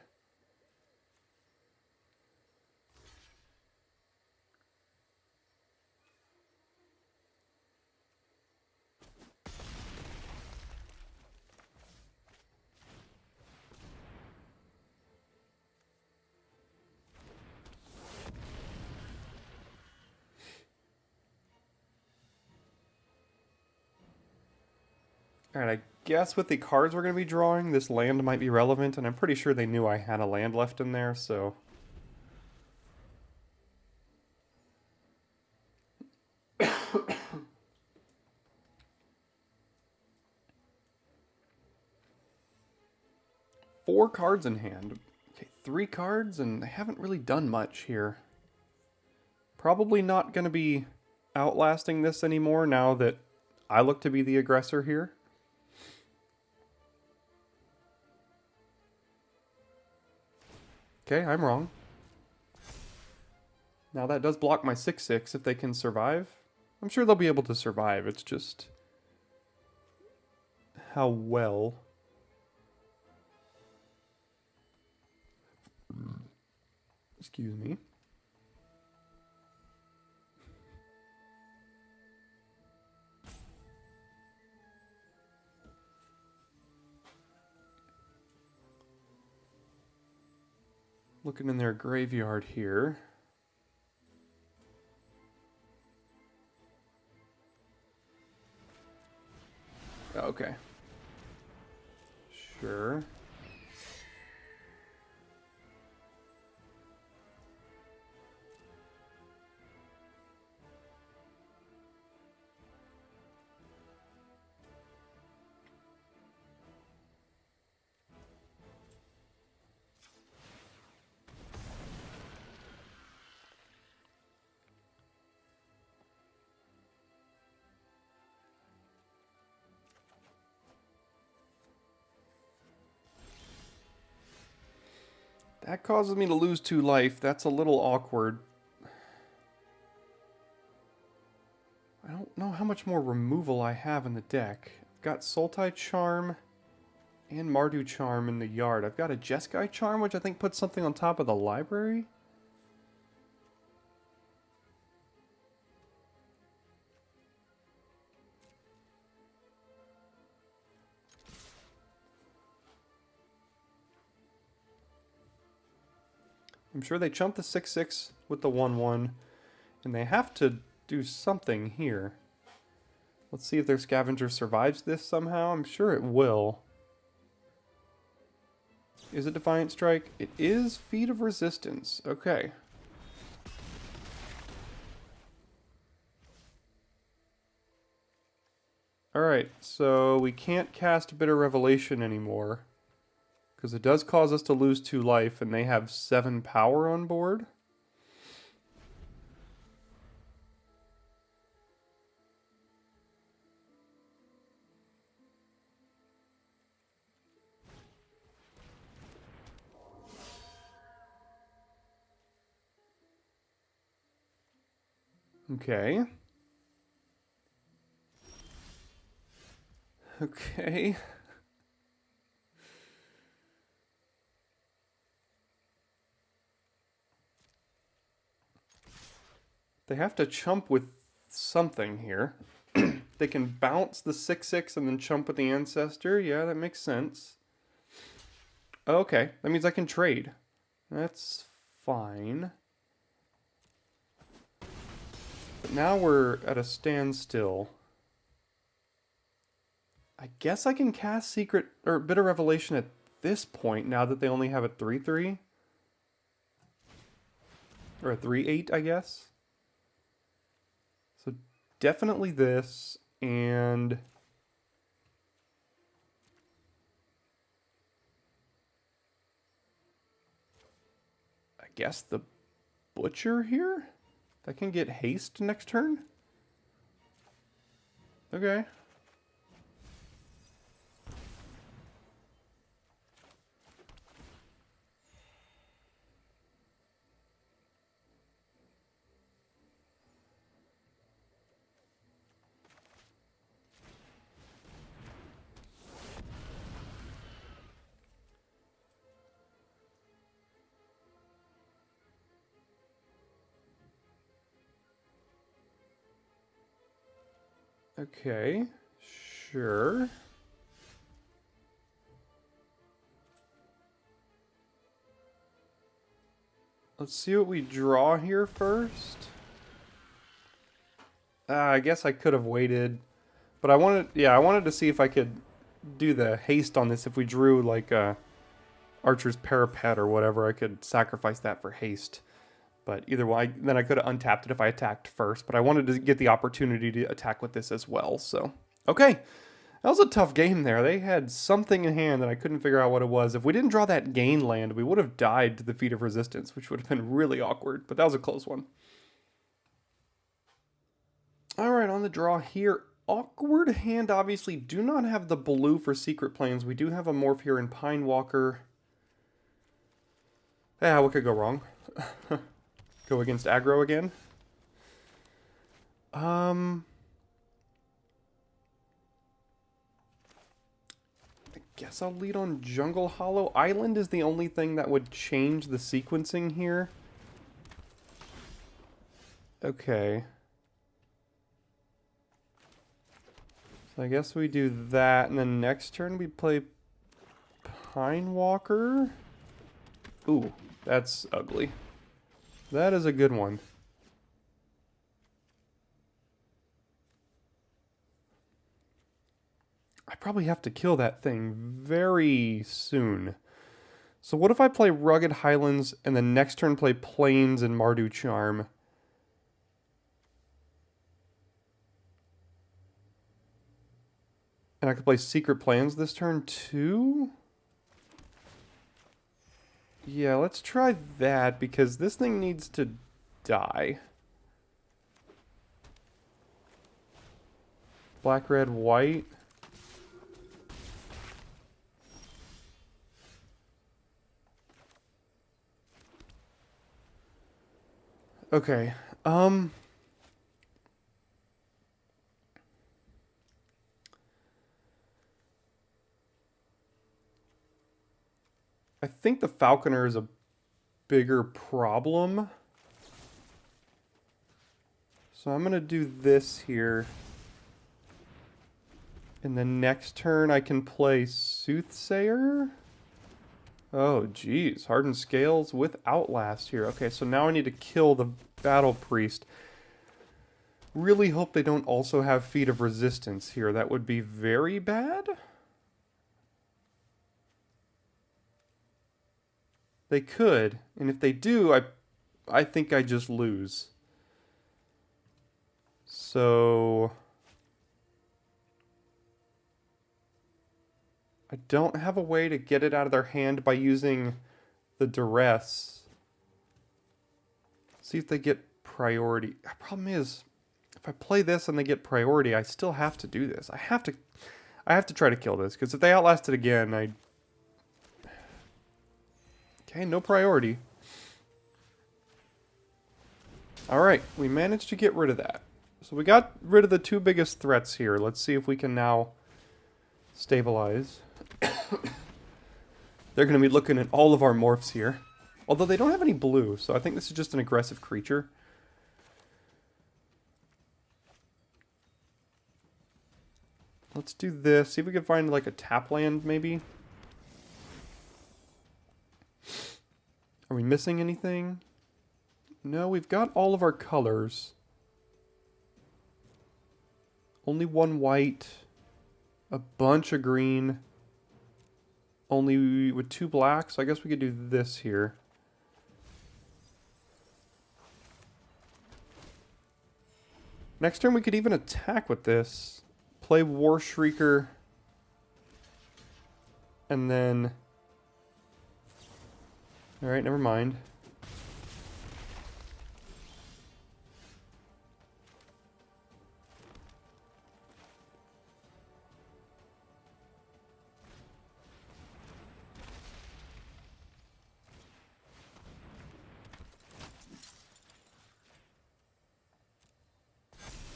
Alright, I guess with the cards we're going to be drawing, this land might be relevant, and I'm pretty sure they knew I had a land left in there, so... Four cards in hand. Okay, 3 cards, and they haven't really done much here. Probably not going to be outlasting this anymore now that I look to be the aggressor here. Okay, I'm wrong. Now that does block my 6/6 if they can survive. I'm sure they'll be able to survive, it's just... how well... Excuse me. Looking in their graveyard here. Okay. Sure. That causes me to lose 2 life. That's a little awkward. I don't know how much more removal I have in the deck. I've got Sultai Charm and Mardu Charm in the yard. I've got a Jeskai Charm, which I think puts something on top of the library. I'm sure they chump the 6/6 with the 1/1, and they have to do something here. Let's see if their scavenger survives this somehow. I'm sure it will. Is it Defiant Strike? It is Feat of Resistance. Okay. Alright, so we can't cast Bitter Revelation anymore. Because it does cause us to lose 2 life, and they have 7 power on board. Okay. Okay. They have to chump with something here. They can bounce the 6/6 and then chump with the Ancestor. Yeah, that makes sense. Okay, that means I can trade. That's fine. But now we're at a standstill. I guess I can cast Secret or Bitter Revelation at this point now that they only have a 3/3. Or a 3/8, I guess. So definitely this, and I guess the Butcher here? That can get haste next turn? Okay. Okay. Sure. Let's see what we draw here first. I guess I could have waited. But I wanted to see if I could do the haste on this. If we drew like Archer's Parapet or whatever, I could sacrifice that for haste. But either way, then I could have untapped it if I attacked first. But I wanted to get the opportunity to attack with this as well. So, okay. That was a tough game there. They had something in hand that I couldn't figure out what it was. If we didn't draw that gain land, we would have died to the Feat of Resistance, which would have been really awkward. But that was a close one. All right, on the draw here. Awkward hand, obviously. Do not have the blue for Secret Plains. We do have a morph here in Pine Walker. Yeah, what could go wrong? Go against aggro again. I guess I'll lead on Jungle Hollow. Island is the only thing that would change the sequencing here. Okay. So I guess we do that, and then next turn we play Pine Walker. Ooh, that's ugly. That is a good one. I probably have to kill that thing very soon. So what if I play Rugged Highlands and then next turn play Plains and Mardu Charm? And I could play Secret Plans this turn too? Yeah, let's try that because this thing needs to die. Black, red, white. Okay. I think the Falconer is a bigger problem. So I'm going to do this here. And then next turn I can play Soothsayer. Oh, geez. Hardened Scales with Outlast here. Okay, so now I need to kill the Battle Priest. Really hope they don't also have Feat of Resistance here. That would be very bad. They could. And if they do, I think I just lose. So I don't have a way to get it out of their hand by using the duress. See if they get priority. The problem is, if I play this and they get priority, I still have to do this. I have to try to kill this, because if they outlast it again, okay, no priority. Alright, we managed to get rid of that. So we got rid of the two biggest threats here. Let's see if we can now stabilize. They're going to be looking at all of our morphs here. Although they don't have any blue, so I think this is just an aggressive creature. Let's do this. See if we can find like a tap land, maybe. Are we missing anything? No, we've got all of our colors. Only one white, a bunch of green, only with 2 blacks. So I guess we could do this here. Next turn we could even attack with this. Play War Shrieker. And then... Alright, never mind.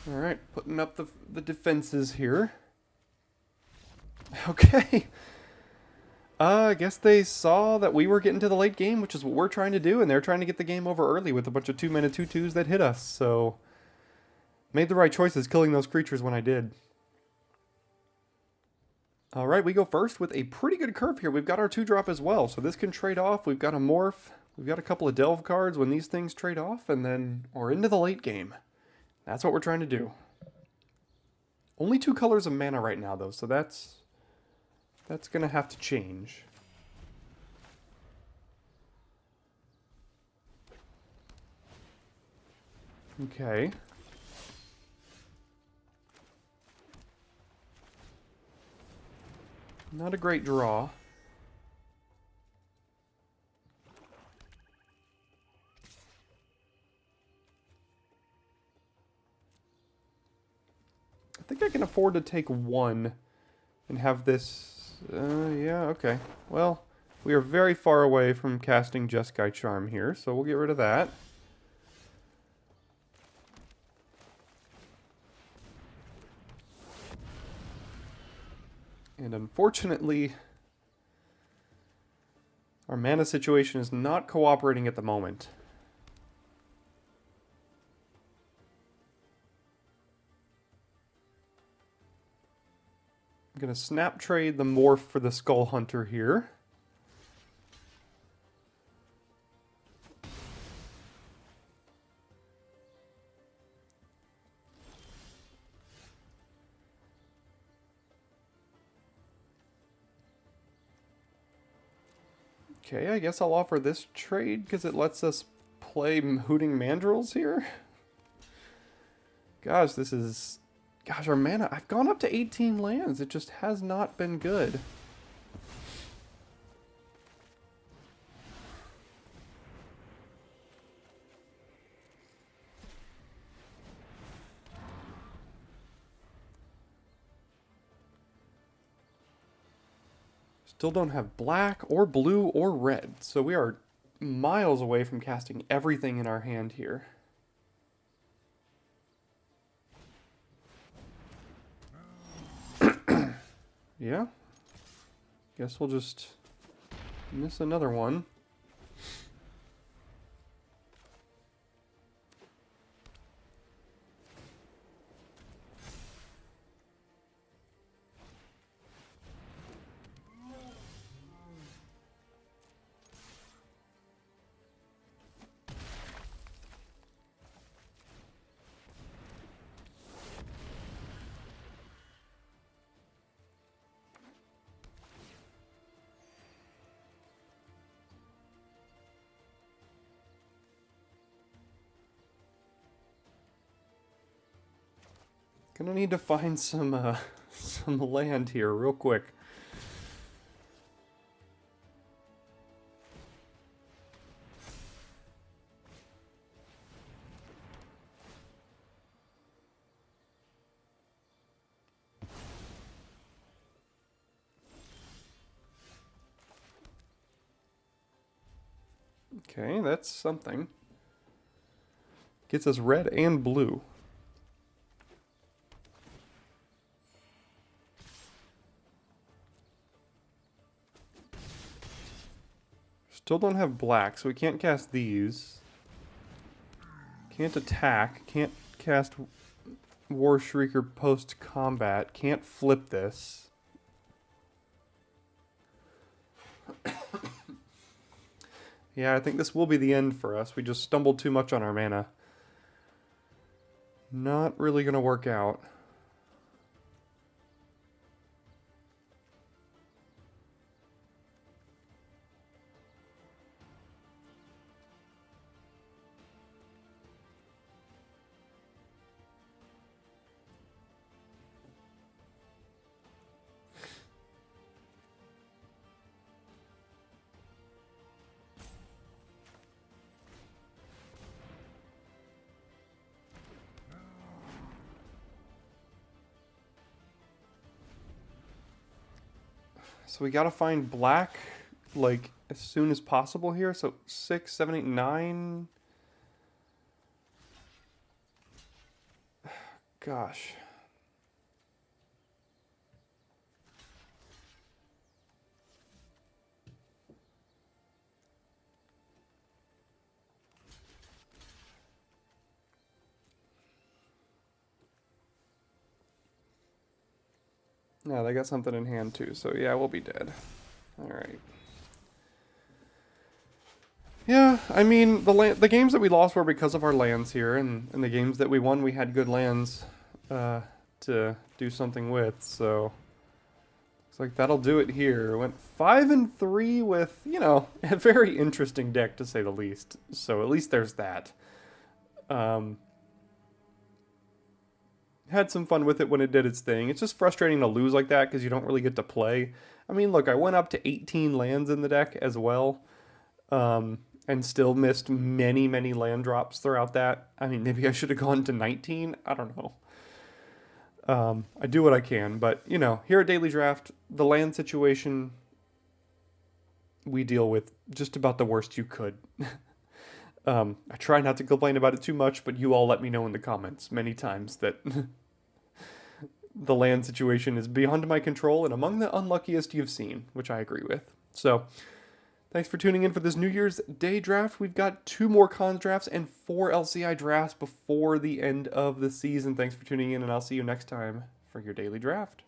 Alright, putting up the defenses here. Okay. I guess they saw that we were getting to the late game, which is what we're trying to do, and they're trying to get the game over early with a bunch of 2-mana 2/2s that hit us, so... Made the right choices killing those creatures when I did. Alright, we go first with a pretty good curve here. We've got our 2-drop as well, so this can trade off. We've got a Morph. We've got a couple of Delve cards when these things trade off, and then we're into the late game. That's what we're trying to do. Only 2 colors of mana right now, though, so that's going to have to change. Okay. Not a great draw. I think I can afford to take 1 and have this... yeah, okay. Well, we are very far away from casting Jeskai Charm here, so we'll get rid of that. And unfortunately, our mana situation is not cooperating at the moment. I'm going to snap trade the Morph for the Skull Hunter here. Okay, I guess I'll offer this trade because it lets us play Hooting Mandrills here. Gosh, this is... Gosh, our mana... I've gone up to 18 lands. It just has not been good. Still don't have black or blue or red. So we are miles away from casting everything in our hand here. Yeah. Guess we'll just miss another one. Gonna need to find some land here real quick. Okay, that's something. Gets us red and blue. Still don't have black, so we can't cast these. Can't attack. Can't cast War Shrieker post-combat. Can't flip this. Yeah, I think this will be the end for us. We just stumbled too much on our mana. Not really going to work out. So we gotta find black, like, as soon as possible here. So 6, 7, 8, 9. Gosh. No, they got something in hand too, so yeah, we'll be dead. Alright. Yeah, I mean, the games that we lost were because of our lands here, and the games that we won, we had good lands to do something with, so... Looks like that'll do it here. Went 5-3 with, you know, a very interesting deck, to say the least. So at least there's that. Had some fun with it when it did its thing. It's just frustrating to lose like that because you don't really get to play. I mean, look, I went up to 18 lands in the deck as well, and still missed many, many land drops throughout that. I mean, maybe I should have gone to 19. I don't know. I do what I can, but, you know, here at Daily Draft, the land situation, we deal with just about the worst you could. I try not to complain about it too much, but you all let me know in the comments many times that the land situation is beyond my control and among the unluckiest you've seen, which I agree with. So, thanks for tuning in for this New Year's Day draft. We've got 2 more cons drafts and 4 LCI drafts before the end of the season. Thanks for tuning in, and I'll see you next time for your Daily Draft.